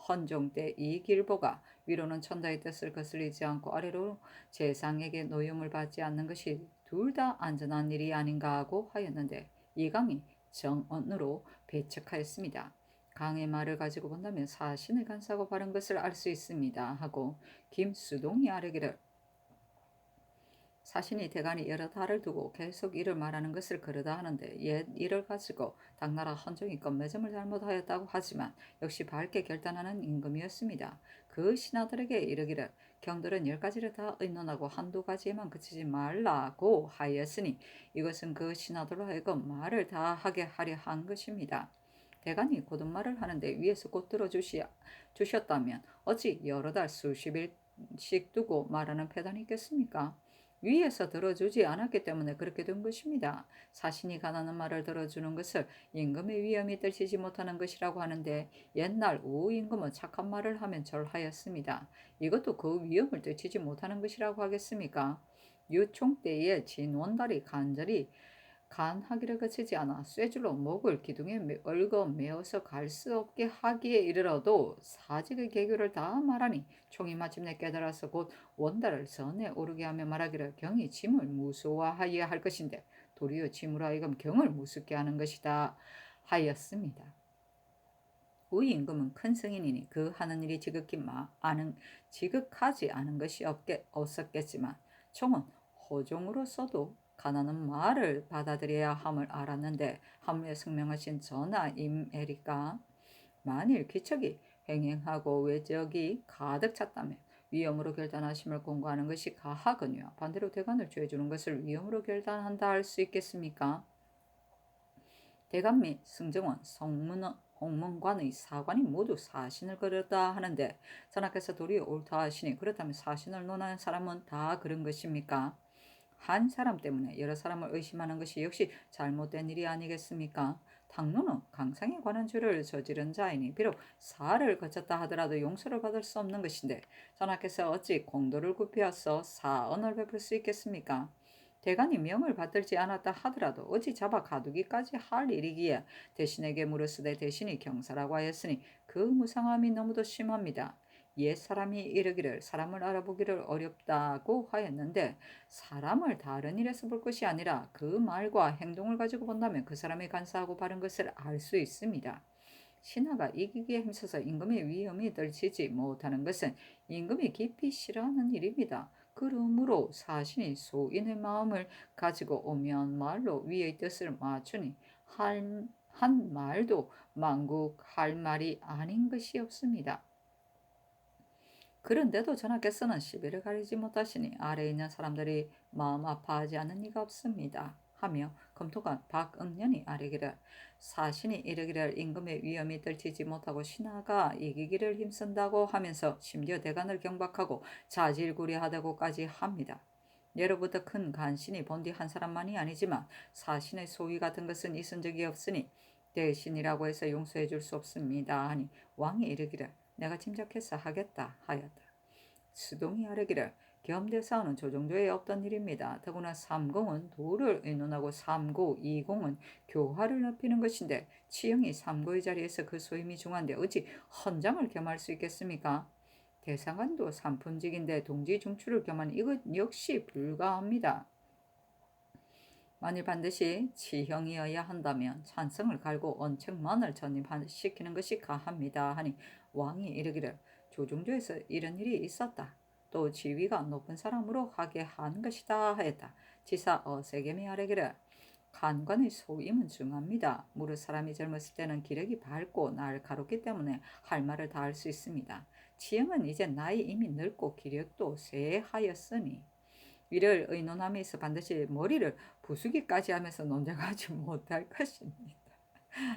헌종 때 이길보가 위로는 천다의 뜻을 거스르지 않고 아래로 재상에게 노용을 받지 않는 것이 둘 다 안전한 일이 아닌가 하고 하였는데 이강이 정언으로 배척하였습니다. 강의 말을 가지고 본다면 사신을 간사하고 바른 것을 알 수 있습니다 하고 김수동이 아뢰기를 사신이 대간이 여러 달을 두고 계속 이를 말하는 것을 그러다 하는데 옛 일을 가지고 당나라 헌종이 건매점을 잘못하였다고 하지만 역시 밝게 결단하는 임금이었습니다. 그 신하들에게 이르기를 경들은 10가지를 다 의논하고 한두 가지에만 그치지 말라고 하였으니 이것은 그 신하들로 하여금 말을 다 하게 하려 한 것입니다. 대간이 곧은 말을 하는데 위에서 곧 들어주셨다면 어찌 여러 달 수십 일씩 두고 말하는 패단이 있겠습니까? 위에서 들어주지 않았기 때문에 그렇게 된 것입니다. 사신이 가나는 말을 들어주는 것을 임금의 위엄이 떨치지 못하는 것이라고 하는데 옛날 우임금은 착한 말을 하면 절하였습니다. 이것도 그 위엄을 떨치지 못하는 것이라고 하겠습니까? 유총 때에 진원달이 간하기를 거치지 않아 쇠줄로 목을 기둥에 얽어 메어서 갈 수 없게 하기에 이르러도 사직의 계교를 다 말하니 총이 마침내 깨달아서 곧 원달을 전에 오르게 하며 말하기를 경이 짐을 무서워하여야 할 것인데 도리어 짐으로 하여금 경을 무섭게 하는 것이다 하였습니다. 우리 임금은 큰 승인이니 그 하는 일이 지극하지 않은 것이 없었겠지만 총은 호종으로서도 가난한 말을 받아들여야 함을 알았는데 함에 승명하신 전하 임에리까 만일 귀척이 횡행하고 외적이 가득 찼다면 위험으로 결단하심을 공고하는 것이 가하거니와 반대로 대간을 죄주는 것을 위험으로 결단한다 할 수 있겠습니까? 대감 및 승정원, 홍문관의 사관이 모두 사신을 그르다 하는데 전하께서 도리어 옳다 하시니 그렇다면 사신을 논하는 사람은 다 그런 것입니까? 한 사람 때문에 여러 사람을 의심하는 것이 역시 잘못된 일이 아니겠습니까? 당노는 강상에 관한 죄를 저지른 자이니 비록 사를 거쳤다 하더라도 용서를 받을 수 없는 것인데 전하께서 어찌 공도를 굽히어서 사언을 베풀 수 있겠습니까? 대간이 명을 받들지 않았다 하더라도 어찌 잡아 가두기까지 할 일이기에 대신에게 물었으되 대신이 경사라고 하였으니 그 무상함이 너무도 심합니다. 옛 사람이 이르기를 사람을 알아보기를 어렵다고 하였는데 사람을 다른 일에서 볼 것이 아니라 그 말과 행동을 가지고 본다면 그 사람이 간사하고 바른 것을 알 수 있습니다. 신하가 이기기에 힘써서 임금의 위험이 떨치지 못하는 것은 임금이 깊이 싫어하는 일입니다. 그러므로 사신이 소인의 마음을 가지고 오면 말로 위의 뜻을 맞추니 한 말도 만국할 말이 아닌 것이 없습니다. 그런데도 전하께서는 시비를 가리지 못하시니 아래에 있는 사람들이 마음 아파하지 않는 이가 없습니다. 하며 검토관 박응년이 아뢰기를 사신이 이르기를 임금의 위험이 떨치지 못하고 신하가 이기기를 힘쓴다고 하면서 심지어 대간을 경박하고 자질구레하다고까지 합니다. 예로부터 큰 간신이 본디 한 사람만이 아니지만 사신의 소위 같은 것은 있은 적이 없으니 대신이라고 해서 용서해 줄 수 없습니다 하니 왕이 이르기를 내가 짐작해서 하겠다 하였다. 수동이 아뢰기를 겸대사하는 조정조에 없던 일입니다. 더구나 삼공은 도를 의논하고 삼고 이공은 교화를 높이는 것인데 치형이 삼고의 자리에서 그 소임이 중한데 어찌 헌장을 겸할 수 있겠습니까? 대상관도 삼품직인데 동지 중출을 겸한 이것 역시 불가합니다. 만일 반드시 치형이어야 한다면 찬성을 갈고 언책만을 전입시키는 것이 가합니다 하니 왕이 이르기를 조정조에서 이런 일이 있었다. 또 지위가 높은 사람으로 하게 한 것이다 하였다. 지사 어세겜이 아뢰기를 간관의 소임은 중합니다. 무릇 사람이 젊었을 때는 기력이 밝고 날카롭기 때문에 할 말을 다 할 수 있습니다. 치형은 이제 나이 이미 늙고 기력도 쇠하였으니 이를 의논함에 있어 반드시 머리를 부수기까지 하면서 논쟁하지 못할 것입니다.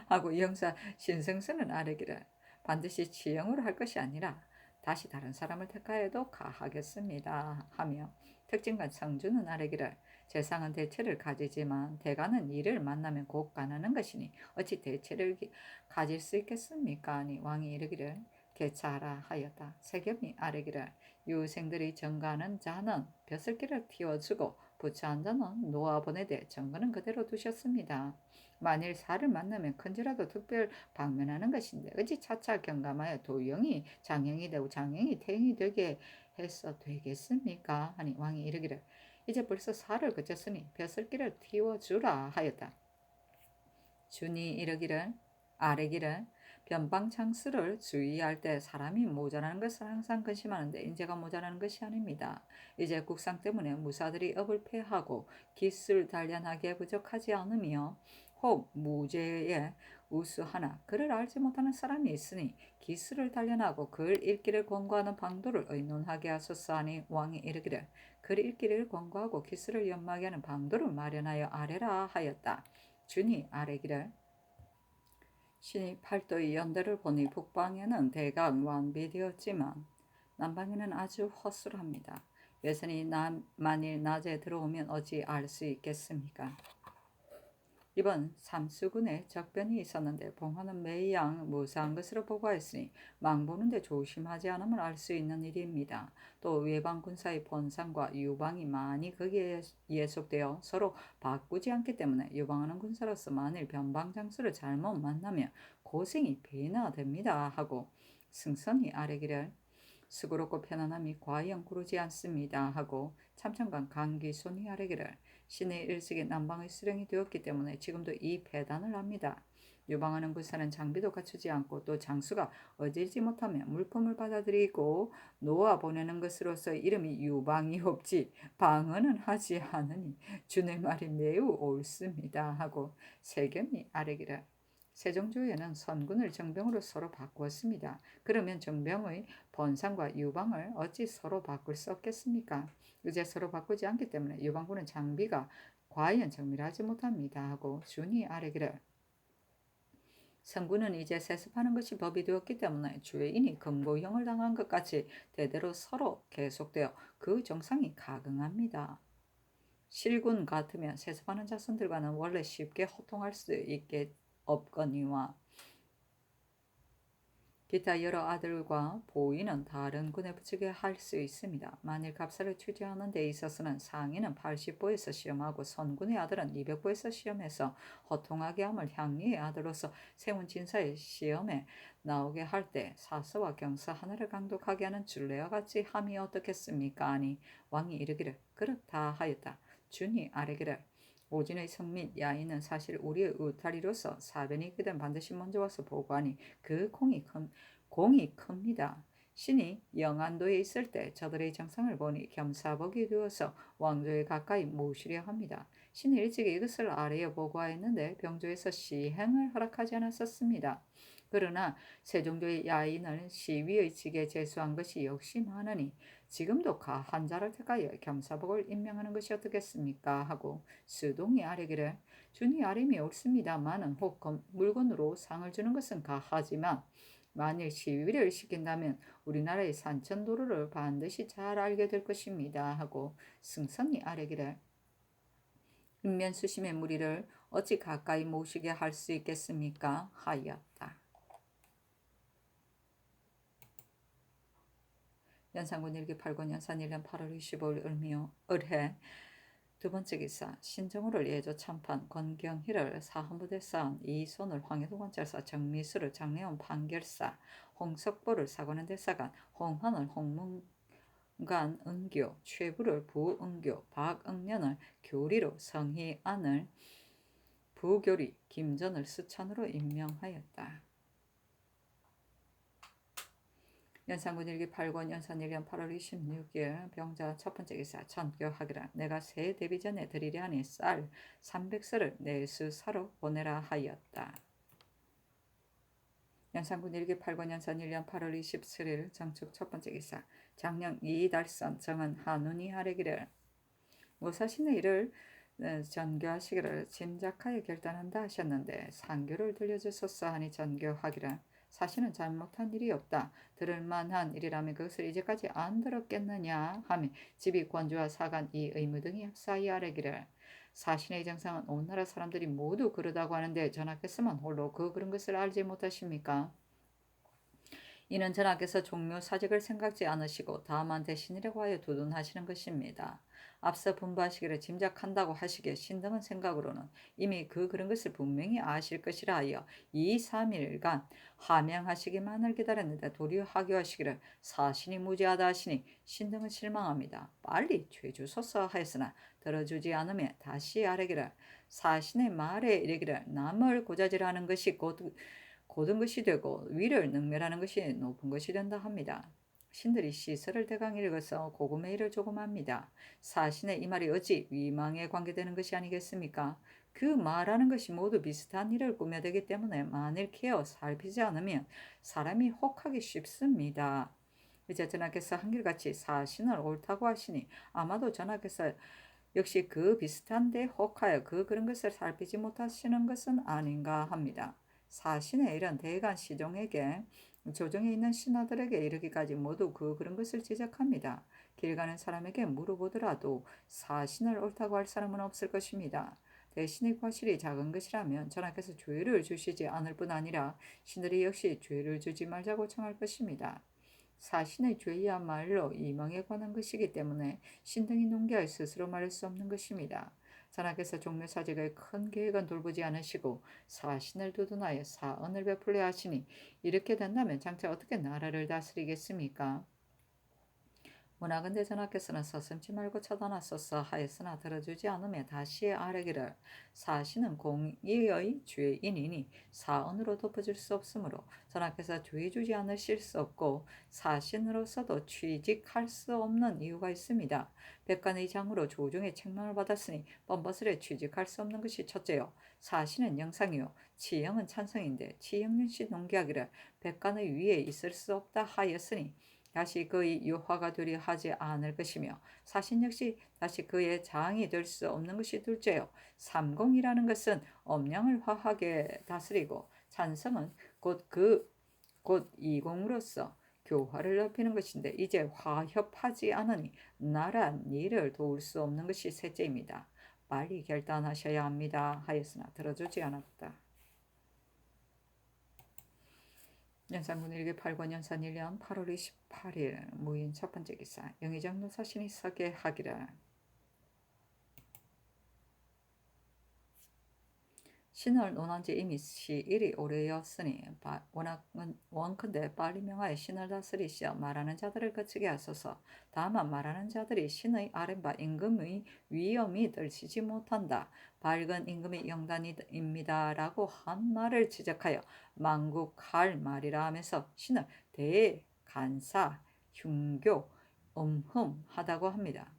하고 이 형사 신승선은 아뢰기를 반드시 치형으로 할 것이 아니라 다시 다른 사람을 택하여도 가하겠습니다. 하며 특징관 성주는 아뢰기를 재상은 대체를 가지지만 대가는 이를 만나면 곧 가나는 것이니 어찌 대체를 가질 수 있겠습니까? 하니 왕이 이르기를 개차하라 하였다. 세겜이 아뢰기를 유생들이 정가하는 자는 벼슬길을 틔워주고 부처한 자는 놓아보내되 정가는 그대로 두셨습니다. 만일 사를 만나면 큰지라도 특별 방면하는 것인데 어찌 차차 경감하여 도영이 장형이 되고 장형이 태형이 되게 해서 되겠습니까? 하니 왕이 이르기를 이제 벌써 사를 거쳤으니 벼슬길을 틔워주라 하였다. 준이 이르기를 아뢰기를 변방창수를 주의할 때 사람이 모자라는 것을 항상 근심하는데 인재가 모자라는 것이 아닙니다. 이제 국상 때문에 무사들이 업을 패하고 기술 단련하기에 부족하지 않으며 혹 무죄에 우수하나 글을 알지 못하는 사람이 있으니 기술을 단련하고 글 읽기를 권고하는 방도를 의논하게 하소서 하니 왕이 이르기를 글 읽기를 권고하고 기술을 연마하게 하는 방도를 마련하여 아뢰라 하였다. 준이 아뢰기를 신이 팔도의 연대를 보니 북방에는 대강 완비되었지만 남방에는 아주 허술합니다. 외선이 만일 낮에 들어오면 어찌 알 수 있겠습니까? 이번 삼수군에 적변이 있었는데 봉헌은 매양 무사한 것으로 보고하였으니 망보는데 조심하지 않으면 알 수 있는 일입니다. 또 외방군사의 본상과 유방이 많이 거기에 예속되어 서로 바꾸지 않기 때문에 유방하는 군사로서 만일 변방장수를 잘못 만나면 고생이 배나 됩니다 하고 승선이 아뢰기를 수고롭고 편안함이 과연 구르지 않습니다 하고 참천관 강기손이 아뢰기를 신의 일찍이 남방의 수령이 되었기 때문에 지금도 이 배단을 합니다. 유방하는 군사는 장비도 갖추지 않고 또 장수가 어질지 못하면 물품을 받아들이고 놓아 보내는 것으로서 이름이 유방이 없지 방언은 하지 않으니 주의 말이 매우 옳습니다 하고 세견이 아뢰기를 세종조에는 선군을 정병으로 서로 바꾸었습니다. 그러면 정병의 번상과 유방을 어찌 서로 바꿀 수 없겠습니까? 이제 서로 바꾸지 않기 때문에 유방군은 장비가 과연 정밀하지 못합니다 하고 준이 아뢰기를 선군은 이제 세습하는 것이 법이 되었기 때문에 주인이 금고형을 당한 것 같이 대대로 서로 계속되어 그 정상이 가긍합니다. 실군 같으면 세습하는 자손들과는 원래 쉽게 호통할 수 있게 없거니와 기타 여러 아들과 보이는 다른 군에 붙이게 할 수 있습니다. 만일 갑사를 취재하는 데 있어서는 상인은 80보에서 시험하고 선군의 아들은 200보에서 시험해서 호통하게 함을 향리의 아들로서 세운 진사의 시험에 나오게 할 때 사서와 경서 하나를 강독하게 하는 줄례와 같이 함이 어떻겠습니까? 아니 왕이 이르기를 그렇다 하였다. 준이 아뢰기를 오진의 성민 야인은 사실 우리의 울타리로서 사변이 있거든 반드시 먼저 와서 보고하니 그 공이 큽니다. 신이 영안도에 있을 때 저들의 정상을 보니 겸사복이 되어서 왕조에 가까이 모시려 합니다. 신이 일찍 이것을 아래에 보고하였는데 병조에서 시행을 허락하지 않았었습니다. 그러나 세종조의 야인을 시위의 직에 제수한 것이 역시 많으니 지금도 가한 자를 택하여 겸사복을 임명하는 것이 어떻겠습니까? 하고 수동이 아뢰기를 준이 아림이 옳습니다마는 혹 물건으로 상을 주는 것은 가하지만 만일 시위를 시킨다면 우리나라의 산천도로를 반드시 잘 알게 될 것입니다 하고 승선이 아뢰기를 인면수심의 무리를 어찌 가까이 모시게 할 수 있겠습니까? 하였다. 연산군 일기 8권 연산 1년 8월 25일 을해 두 번째 기사 신정호를 예조 참판 권경희를 사헌부대사원 이손을 황해도관찰사 정미수를 장례원 판결사 홍석보를 사관원 대사관 홍환을 홍문관 은교 최부를 부은교 박응년을 교리로 성희안을 부교리 김전을 수찬으로 임명하였다. 연산군 일기 8권 연산 1년 8월 26일 병자 첫 번째 기사 전교하기라 내가 새 데뷔 전에 드리려 하니 쌀 300서를 내수 사로 보내라 하였다. 연산군 일기 8권 연산 1년 8월 27일 정축 첫 번째 기사 장령 이달선 정은 한운이 하래기를 무사신의 일을 전교하시기를 짐작하여 결단한다 하셨는데 상교를 들려주소서 하니 전교하기라 사실은 잘못한 일이 없다. 들을 만한 일이라면 그것을 이제까지 안 들었겠느냐 하며 집이 권주와 사간 이 의무 등이 합사이 아뢰기를 사신의 정상은 온 나라 사람들이 모두 그러다고 하는데 전하께서만 홀로 그런 것을 알지 못하십니까? 이는 전하께서 종묘 사직을 생각지 않으시고 다만 대신이라고 하여 두둔하시는 것입니다. 앞서 분부하시기를 짐작한다고 하시기에 신등은 생각으로는 이미 그런 것을 분명히 아실 것이라 하여 2, 3일간 하명하시기만을 기다렸는데 도리어 하교하시기를 사신이 무지하다 하시니 신등은 실망합니다. 빨리 죄주소서 하였으나 들어주지 않으면 다시 아뢰기를 사신의 말에 이르기를 남을 고자질하는 것이 고든 것이 되고 위를 능멸하는 것이 높은 것이 된다 합니다. 신들이 시설을 대강 읽어서 고금의 일을 조금 합니다. 사신의 이 말이 어찌 위망에 관계되는 것이 아니겠습니까? 그 말하는 것이 모두 비슷한 일을 꾸며대기 때문에 만일 케어 살피지 않으면 사람이 혹하기 쉽습니다. 이제 전하께서 한결같이 사신을 옳다고 하시니 아마도 전하께서 역시 그 비슷한데 혹하여 그런 것을 살피지 못하시는 것은 아닌가 합니다. 사신의 일은 대간 시종에게 조정에 있는 신하들에게 이르기까지 모두 그런 것을 지적합니다. 길 가는 사람에게 물어보더라도 사신을 옳다고 할 사람은 없을 것입니다. 대신에 과실이 작은 것이라면 전하께서 죄를 주시지 않을 뿐 아니라 신들이 역시 죄를 주지 말자고 청할 것입니다. 사신의 죄야말로 이망에 관한 것이기 때문에 신등이 농계할 스스로 말할 수 없는 것입니다. 전하께서 종묘사직의 큰 계획은 돌보지 않으시고 사신을 두둔하여 사언을 베풀려 하시니 이렇게 된다면 장차 어떻게 나라를 다스리겠습니까? 문화근대 전하께서는 서슴지 말고 쳐다놨었어 하였으나 들어주지 않으며 다시 아뢰기를 사시는 공의의 죄인이니 사언으로 덮어줄 수 없으므로 전하께서 죄 주지 않으실 수 없고 사신으로서도 취직할 수 없는 이유가 있습니다. 백관의 장으로 조정의 책망을 받았으니 뻔뻔스레 취직할 수 없는 것이 첫째요. 사신은 영상이요 치영은 찬성인데 치영윤씨 농기하기를 백관의 위에 있을 수 없다 하였으니 다시 그의 유화가 되려 하지 않을 것이며 사신 역시 다시 그의 장이 될 수 없는 것이 둘째요. 삼공이라는 것은 엄량을 화하게 다스리고 찬성은 곧 이공으로서 교화를 넓히는 것인데 이제 화협하지 않으니 나라 일을 도울 수 없는 것이 셋째입니다. 빨리 결단하셔야 합니다. 하였으나 들어주지 않았다. 연산군 일기 8권 연산 1년 8월 28일 무인 첫 번째 기사 영의정 노사신이 서게 하기를 신을 논한 지 이미 시일이 오래였으니 원컨대 빨리 명하여 신을 다스리시어 말하는 자들을 거치게 하소서. 다만 말하는 자들이 신의 아랫바 임금의 위엄이 떨치지 못한다. 밝은 임금의 영단입니다라고 한 말을 지적하여 만국할 말이라 하면서 신을 대간사, 흉교, 음흠하다고 합니다.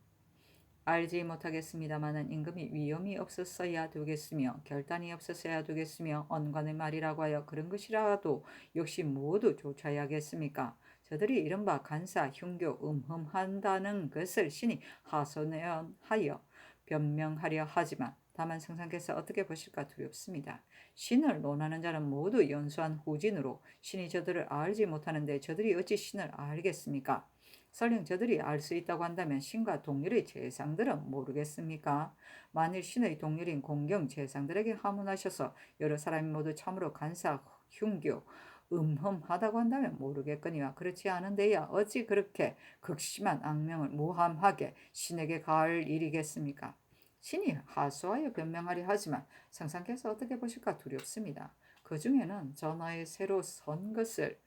알지 못하겠습니다마는 임금이 위엄이 없었어야 되겠으며 결단이 없었어야 되겠으며 언관의 말이라고 하여 그런 것이라도 역시 모두 쫓아야겠습니까? 저들이 이른바 간사, 흉교, 음흠한다는 것을 신이 하소연하여 변명하려 하지만 다만 성상께서 어떻게 보실까 두렵습니다. 신을 논하는 자는 모두 연수한 후진으로 신이 저들을 알지 못하는데 저들이 어찌 신을 알겠습니까? 설령 저들이 알 수 있다고 한다면 신과 동일의 재상들은 모르겠습니까? 만일 신의 동일인 공경 재상들에게 하문하셔서 여러 사람이 모두 참으로 간사, 흉교, 음흠하다고 한다면 모르겠거니와 그렇지 않은데야 어찌 그렇게 극심한 악명을 무함하게 신에게 가할 일이겠습니까? 신이 하소하여 변명하려 하지만 상상께서 어떻게 보실까 두렵습니다. 그 중에는 전하의 새로 선 것을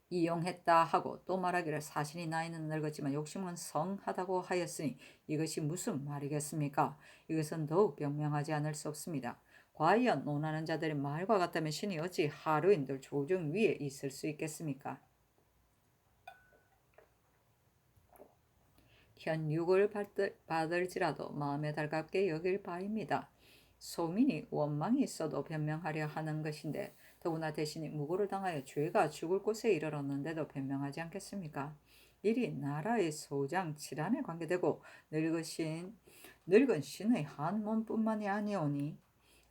이용했다 하고 또 말하기를 사신이 나이는 늙었지만 욕심은 성하다고 하였으니 이것이 무슨 말이겠습니까? 이것은 더욱 변명하지 않을 수 없습니다. 과연 논하는 자들의 말과 같다면 신이 어찌 하루인들 조정 위에 있을 수 있겠습니까? 현육을 받을지라도 마음에 달갑게 여길 바입니다. 소민이 원망이 있어도 변명하려 하는 것인데 더구나 대신에 무고를 당하여 죄가 죽을 곳에 이르렀는데도 변명하지 않겠습니까? 일이 나라의 소장 칠한에 관계되고 늙은 신의 한 몸뿐만이 아니오니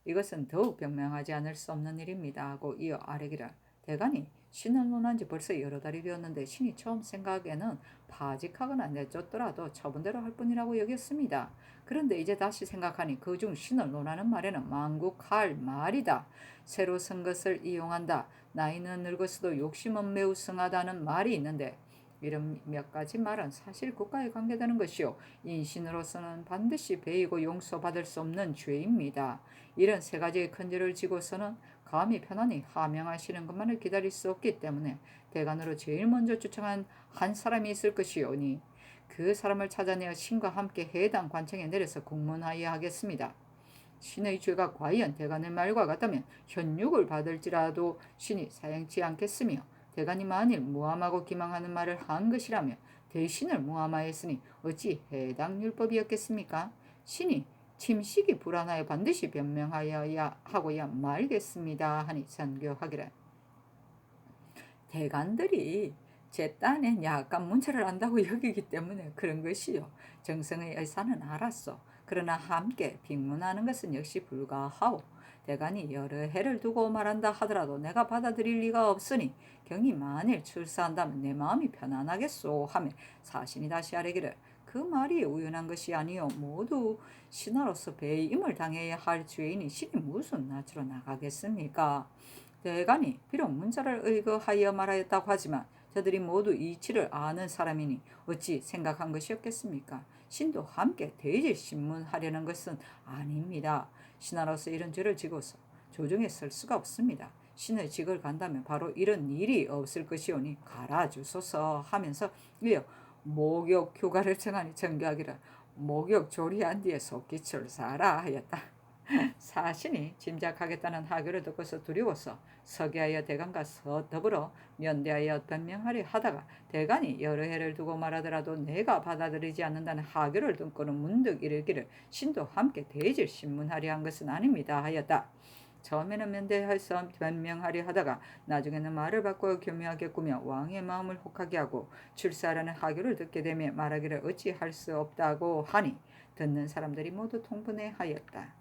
이것은 더욱 변명하지 않을 수 없는 일입니다 하고 이어 아뢰기를 대간이 신을 논한 지 벌써 여러 달이 되었는데 신이 처음 생각에는 파직하거나 내쫓더라도 처분대로 할 뿐이라고 여겼습니다. 그런데 이제 다시 생각하니 그중 신을 논하는 말에는 만국할 말이다. 새로 쓴 것을 이용한다. 나이는 늙었어도 욕심은 매우 성하다는 말이 있는데 이런 몇 가지 말은 사실 국가에 관계되는 것이요 인신으로서는 반드시 배이고 용서받을 수 없는 죄입니다. 이런 세 가지의 큰 죄를 지고서는 감히 편안히 하명하시는 것만을 기다릴 수 없기 때문에 대간으로 제일 먼저 추청한 한 사람이 있을 것이오니 그 사람을 찾아내어 신과 함께 해당 관청에 내려서 공문하여 하겠습니다. 신의 죄가 과연 대간의 말과 같다면 현육을 받을지라도 신이 사양치 않겠으며 대간이 만일 무함하고 기망하는 말을 한 것이라며 대신을 무함하였으니 어찌 해당 율법이었겠습니까? 신이 침식이 불안하여 반드시 변명하여야 하고야 말겠습니다 하니 선교하기를 대간들이 제 딴엔 약간 문체를 안다고 여기기 때문에 그런 것이요. 정성의 의사는 알았소. 그러나 함께 빅문하는 것은 역시 불가하오. 대간이 여러 해를 두고 말한다 하더라도 내가 받아들일 리가 없으니 경이 만일 출사한다면 내 마음이 편안하겠소 하며 사신이 다시 아뢰기를 그 말이 우연한 것이 아니요 모두 신하로서 배임을 당해야 할 죄인이 신이 무슨 낯으로 나가겠습니까? 대간이 비록 문자를 의거하여 말하였다고 하지만 저들이 모두 이치를 아는 사람이니 어찌 생각한 것이었겠습니까? 신도 함께 대질 신문하려는 것은 아닙니다. 신하로서 이런 죄를 지고서 조정에 설 수가 없습니다. 신의 직을 간다면 바로 이런 일이 없을 것이오니 갈아주소서 하면서 이어 목욕 휴가를 정하니 정교하기를 목욕 조리한 뒤에 속기초를 사라 하였다. 사신이 짐작하겠다는 하교를 듣고서 두려워서 서기하여 대간과 더불어 면대하여 변명하려 하다가 대간이 여러 해를 두고 말하더라도 내가 받아들이지 않는다는 하교를 듣고는 문득 이르기를 신도 함께 대질 신문하려 한 것은 아닙니다 하였다. 처음에는 면대해서 변명하려 하다가 나중에는 말을 바꿔 교묘하게 꾸며 왕의 마음을 혹하게 하고 출세하라는 하교를 듣게 되며 말하기를 어찌할 수 없다고 하니 듣는 사람들이 모두 통분해하였다.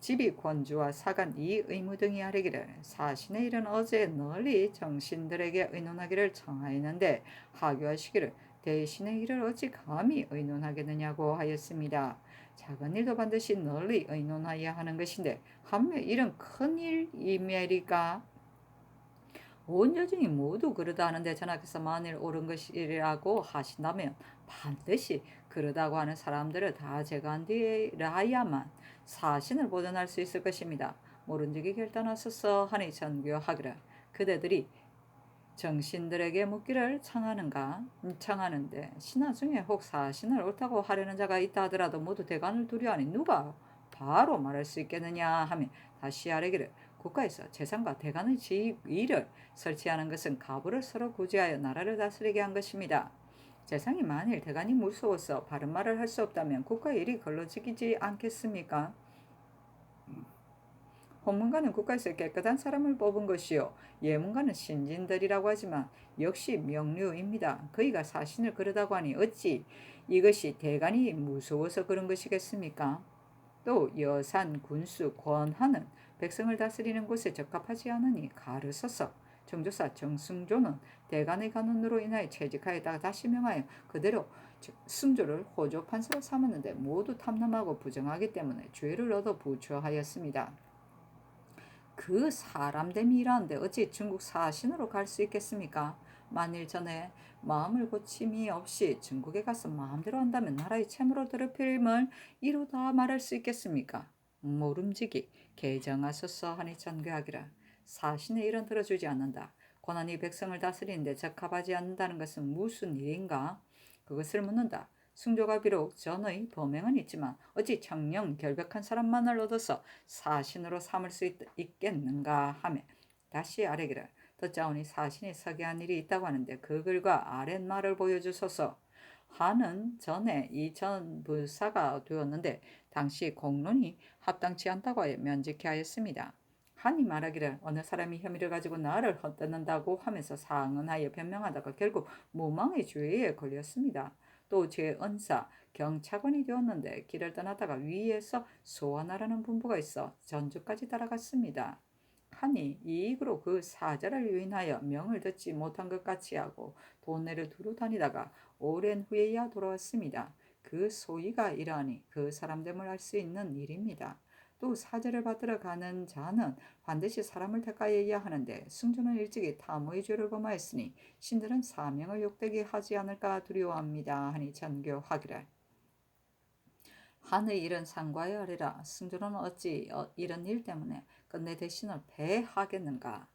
집이 권주와 사간 이 의무 등이 아뢰기를 사신의 일은 어제 널리 정신들에게 의논하기를 청하였는데 하교하시기를 대신의 일을 어찌 감히 의논하겠느냐고 하였습니다. 작은 일도 반드시 널리 의논하여야 하는 것인데 하물며 이런 큰 일이매리까? 온 여중이 모두 그러다 하는데 전하께서 만일 옳은 것이라고 하신다면 반드시 그러다고 하는 사람들을 다 제거한 뒤라야만 사신을 보존할 수 있을 것입니다. 모른지기 결단하소서 하니 전교하기를 그대들이 정신들에게 묻기를 청하는데 신하 중에 혹 사신을 옳다고 하려는 자가 있다 하더라도 모두 대간을 두려워하니 누가 바로 말할 수 있겠느냐 하며 다시 아뢰기를 국가에서 재상과 대간의 지위를 설치하는 것은 가부를 서로 구제하여 나라를 다스리게 한 것입니다. 재상이 만일 대간이 무서워서 바른 말을 할 수 없다면 국가의 일이 걸러지지 않겠습니까? 헌문가는 국가에서 깨끗한 사람을 뽑은 것이요 예문가는 신진들이라고 하지만 역시 명류입니다. 그이가 사신을 그러다고 하니 어찌 이것이 대간이 무서워서 그런 것이겠습니까? 또 여산, 군수, 권한은 백성을 다스리는 곳에 적합하지 않으니 가르서서 정조사 정승조는 대간의 간언으로 인하여 채직하였다가 다시 명하여 그대로 승조를 호조 판사로 삼았는데 모두 탐람하고 부정하기 때문에 죄를 얻어 부처하였습니다. 그 사람됨이 이러한데 어찌 중국 사신으로 갈 수 있겠습니까? 만일 전에 마음을 고침이 없이 중국에 가서 마음대로 한다면 나라의 채무로 더럽힘을 이루다 말할 수 있겠습니까? 모름지기 개정하소서 하니 전교하기라. 사신의 일은 들어주지 않는다. 고난이 백성을 다스리는데 적합하지 않는다는 것은 무슨 일인가? 그것을 묻는다. 승조가 비록 전의 범행은 있지만 어찌 청령 결백한 사람만을 얻어서 사신으로 삼을 수 있겠는가 하며 다시 아뢰기를 듣자오니 사신이 서기한 일이 있다고 하는데 그 글과 아랫말을 보여주소서 하는 전에 이전 부사가 되었는데 당시 공론이 합당치 않다고 하여 면직케 하였습니다. 한이 말하기를 어느 사람이 혐의를 가지고 나를 헛뜯는다고 하면서 상언하여 변명하다가 결국 무망의 죄에 걸렸습니다. 또 제 은사 경차관이 되었는데 길을 떠나다가 위에서 소환하라는 분부가 있어 전주까지 따라갔습니다. 하니 이익으로 그 사자를 유인하여 명을 듣지 못한 것 같이 하고 돈내를 두루 다니다가 오랜 후에야 돌아왔습니다. 그 소위가 이러하니 그 사람됨을 알 수 있는 일입니다. 또 사제를 받으러 가는 자는 반드시 사람을 택하여야 하는데 승조는 일찍이 탐의 죄를 범하였으니 신들은 사명을 욕되게 하지 않을까 두려워합니다. 하니 전교하기를 한의 일은 상과에 아뢰라. 승조는 어찌 이런 일 때문에 끝내 대신을 배하겠는가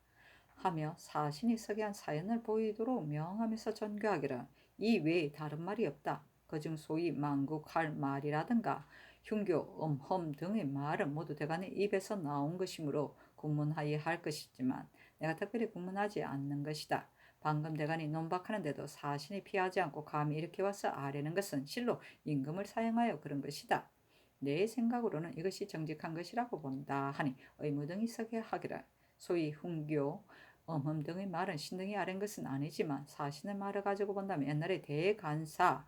하며 사신이 서기한 사연을 보이도록 명하면서 전교하기를 이 외에 다른 말이 없다. 그중 소위 망국할 말이라든가 흉교, 음험 등의 말은 모두 대간의 입에서 나온 것이므로 국문하여야 할 것이지만 내가 특별히 국문하지 않는 것이다. 방금 대간이 논박하는데도 사신이 피하지 않고 감히 이렇게 와서 아뢰는 것은 실로 임금을 사용하여 그런 것이다. 내 생각으로는 이것이 정직한 것이라고 본다 하니 의무등이 서게 하기를 소위 흉교, 음험 등의 말은 신등이 아랜 것은 아니지만 사신의 말을 가지고 본다면 옛날에 대간사라는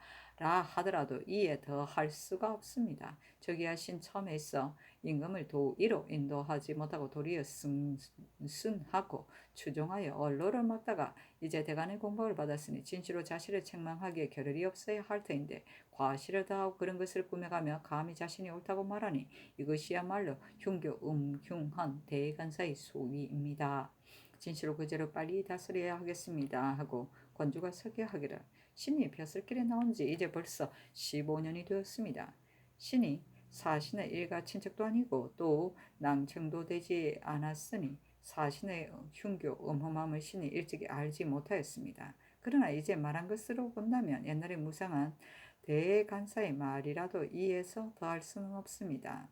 하더라도 이에 더 할 수가 없습니다. 저기야 신 처음에 있어 임금을 도의로 인도하지 못하고 도리어 승순하고 추종하여 언로를 막다가 이제 대간의 공복을 받았으니 진시로 자신을 책망하기에 겨를이 없어야 할 터인데 과실을 더하고 그런 것을 꾸며가며 감히 자신이 옳다고 말하니 이것이야말로 흉교 음흉한 대간사의 소위입니다. 진시로 그제로 빨리 다스려야 하겠습니다 하고 권주가 서기하기를 신이 벼슬길에 나온 지 이제 벌써 15년이 되었습니다. 신이 사신의 일가 친척도 아니고 또 낭청도 되지 않았으니 사신의 흉교 음험함을 신이 일찍이 알지 못하였습니다. 그러나 이제 말한 것으로 본다면 옛날에 무상한 대간사의 말이라도 이에서 더할 수는 없습니다.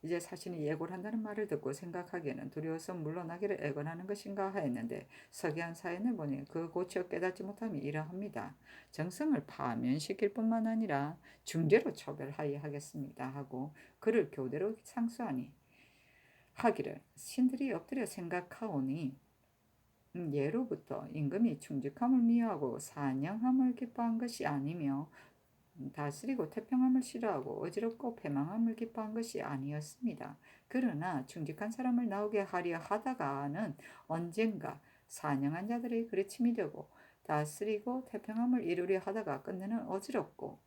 이제 사신이 예고를 한다는 말을 듣고 생각하기에는 두려워서 물러나기를 애건하는 것인가 하였는데 서기한 사연을 보니 그 고쳐 깨닫지 못함이 이러합니다. 정성을 파면시킬 뿐만 아니라 중죄로 처벌하여야 하겠습니다 하고 그를 교대로 상수하니 하기를 신들이 엎드려 생각하오니 예로부터 임금이 충직함을 미워하고 사냥함을 기뻐한 것이 아니며 다스리고 태평함을 싫어하고 어지럽고 패망함을 기뻐한 것이 아니었습니다. 그러나 충직한 사람을 나오게 하려 하다가는 언젠가 사냥한 자들의 그르침이 되고 다스리고 태평함을 이루려 하다가 끝내는 어지럽고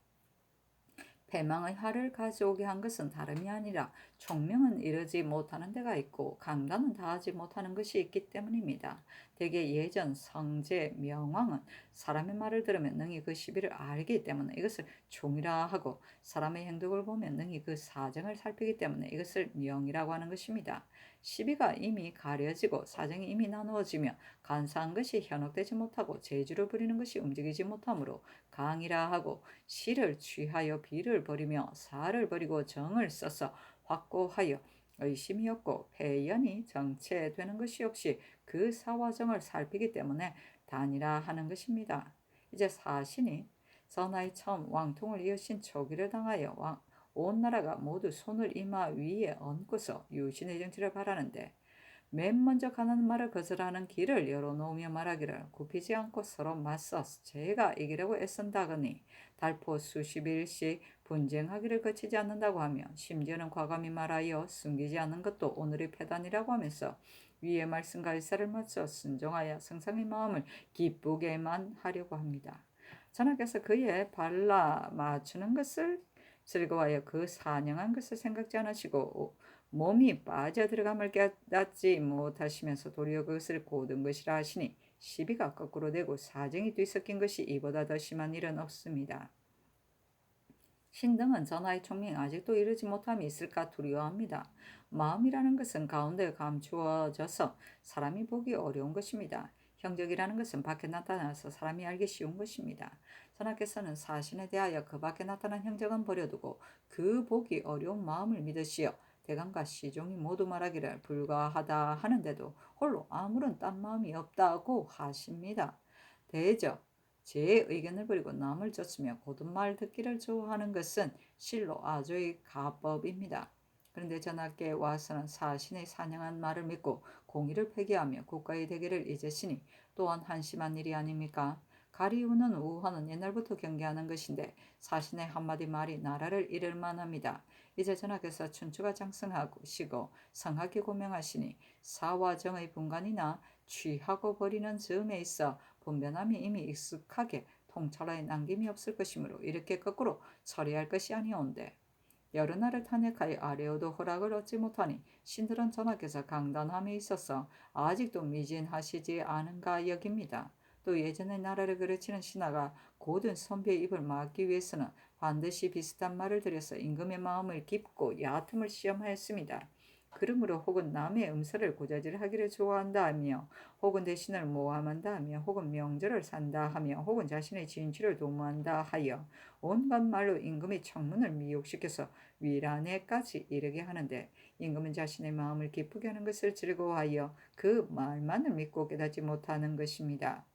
패망의 하를 가져오게 한 것은 다름이 아니라 총명은 이르지 못하는 데가 있고 강단은 다하지 못하는 것이 있기 때문입니다. 대개 예전 성제 명왕은 사람의 말을 들으면 능히 그 시비를 알기 때문에 이것을 종이라 하고 사람의 행동을 보면 능히 그 사정을 살피기 때문에 이것을 명이라고 하는 것입니다. 시비가 이미 가려지고 사정이 이미 나누어지며 간사한 것이 현혹되지 못하고 재주를 부리는 것이 움직이지 못하므로 강이라 하고 시를 취하여 비를 버리며 사를 버리고 정을 써서 확고하여 의심이 없고 패연이 정체되는 것이 없이 그 사와 정을 살피기 때문에 단이라 하는 것입니다. 이제 사신이 선하의 처음 왕통을 이으신 초기를 당하여 온 나라가 모두 손을 이마 위에 얹고서 유신의 정치를 바라는데 맨 먼저 가는 말을 거절하는 길을 열어놓으며 말하기를 굽히지 않고 서로 맞서 제가 이기려고 애쓴다거니 달포 수십 일씩 분쟁하기를 거치지 않는다고 하며 심지어는 과감히 말하여 숨기지 않는 것도 오늘의 패단이라고 하면서 위의 말씀과 일사를 맞춰 순종하여 성상의 마음을 기쁘게만 하려고 합니다. 전하께서 그의 발라 맞추는 것을 즐거워하여 그 사냥한 것을 생각지 않으시고 몸이 빠져들어감을 깨닫지 못하시면서 도리어 그것을 고든 것이라 하시니 시비가 거꾸로 되고 사정이 뒤섞인 것이 이보다 더 심한 일은 없습니다. 신등은 전하의 총명이 아직도 이르지 못함이 있을까 두려워합니다. 마음이라는 것은 가운데 감추어져서 사람이 보기 어려운 것입니다. 형적이라는 것은 밖에 나타나서 사람이 알기 쉬운 것입니다. 전하께서는 사신에 대하여 그 밖에 나타난 형적은 버려두고 그 보기 어려운 마음을 믿으시어 대감과 시종이 모두 말하기를 불가하다 하는데도 홀로 아무런 딴 마음이 없다고 하십니다. 대적 제 의견을 버리고 남을 쫓으며 고든 말 듣기를 좋아하는 것은 실로 아주의 가법입니다. 그런데 전하께 와서는 사신의 사냥한 말을 믿고 공의를 폐기하며 국가의 대계를 잊으시니 또한 한심한 일이 아닙니까? 가리우는 우호는 옛날부터 경계하는 것인데 사신의 한마디 말이 나라를 잃을 만합니다. 이제 전하께서 춘추가 장성하시고 성하게 고명하시니 사와 정의 분간이나 취하고 버리는 즈음에 있어 분변함이 이미 익숙하게 통찰하에 남김이 없을 것이므로 이렇게 거꾸로 처리할 것이 아니온데 여러 날을 탄핵하여 아뢰어도 허락을 얻지 못하니 신들은 전하께서 강단함에 있어서 아직도 미진하시지 않은가 여깁니다. 또 예전의 나라를 그르치는 신하가 고든 선비의 입을 막기 위해서는 반드시 비슷한 말을 들여서 임금의 마음을 깊고 얕음을 시험하였습니다. 그러므로 혹은 남의 음서를 고자질하기를 좋아한다 하며 혹은 대신을 모함한다 하며 혹은 명절을 산다 하며 혹은 자신의 진취를 도모한다 하여 온갖 말로 임금의 청문을 미혹시켜서 위란에까지 이르게 하는데 임금은 자신의 마음을 기쁘게 하는 것을 즐거워하여 그 말만을 믿고 깨닫지 못하는 것입니다.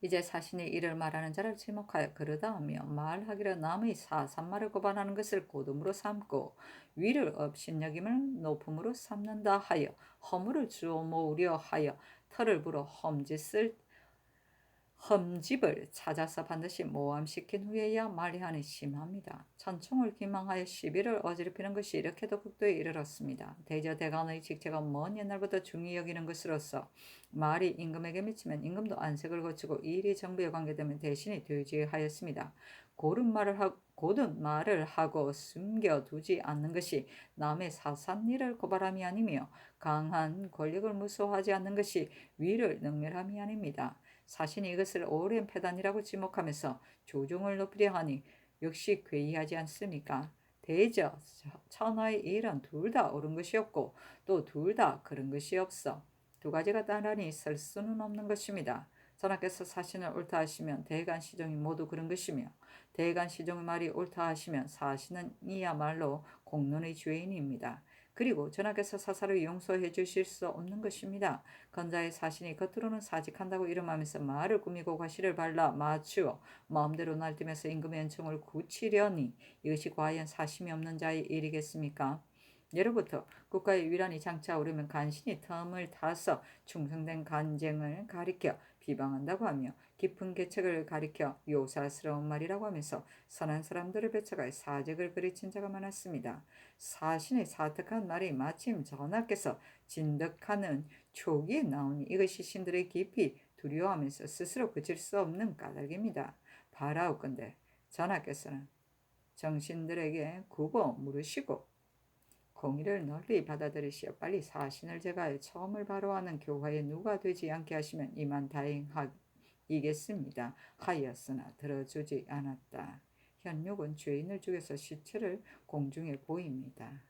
이제 사신이 이를 말하는 자를 지목하여 그러다 하며 말하기를 남의 사산말을 고발하는 것을 고둠으로 삼고 위를 업신여김을 높음으로 삼는다 하여 허물을 주워 모으려 하여 털을 불어 흠집을 찾아서 반드시 모함시킨 후에야 말이하니 심합니다. 천총을 기망하여 시비를 어지럽히는 것이 이렇게도 극도에 이르렀습니다. 대저대간의 직책은 먼 옛날부터 중히 여기는 것으로서 말이 임금에게 미치면 임금도 안색을 거치고 일이 정부에 관계되면 대신이 되지하였습니다. 고든 말을 하고 숨겨두지 않는 것이 남의 사산일을 고발함이 아니며 강한 권력을 무서워하지 않는 것이 위를 능멸함이 아닙니다. 사신이 이것을 오랜 패단이라고 지목하면서 조종을 높이려 하니 역시 괴이하지 않습니까? 대저 천하의 일은 둘 다 옳은 것이 없고 또 둘 다 그런 것이 없어. 두 가지가 나란히 설 수는 없는 것입니다. 전하께서 사신을 옳다 하시면 대간 시종이 모두 그런 것이며 대간 시종의 말이 옳다 하시면 사신은 이야말로 공론의 주인입니다. 그리고 전하께서 사사를 용서해 주실 수 없는 것입니다. 건자의 사신이 겉으로는 사직한다고 이름하면서 말을 꾸미고 과실을 발라 맞추어 마음대로 날뛰면서 임금의 은총을 굳히려니 이것이 과연 사심이 없는 자의 일이겠습니까? 예로부터 국가의 위란이 장차 오르면 간신히 틈을 타서 충성된 간쟁을 가리켜 비방한다고 하며 깊은 계책을 가리켜 요사스러운 말이라고 하면서 선한 사람들을 배척하여 사직을 그르친 자가 많았습니다. 사신의 사특한 말이 마침 전하께서 진득하는 초기에 나오니 이것이 신들의 깊이 두려워하면서 스스로 그칠 수 없는 까닭입니다. 바라옵건대 전하께서는 정신들에게 구고 물으시고 공의를 널리 받아들이시어 빨리 사신을 제가해 처음을 바로하는 교화에 누가 되지 않게 하시면 이만 다행이겠습니다. 하였으나 들어주지 않았다. 현육은 죄인을 죽여서 시체를 공중에 보입니다.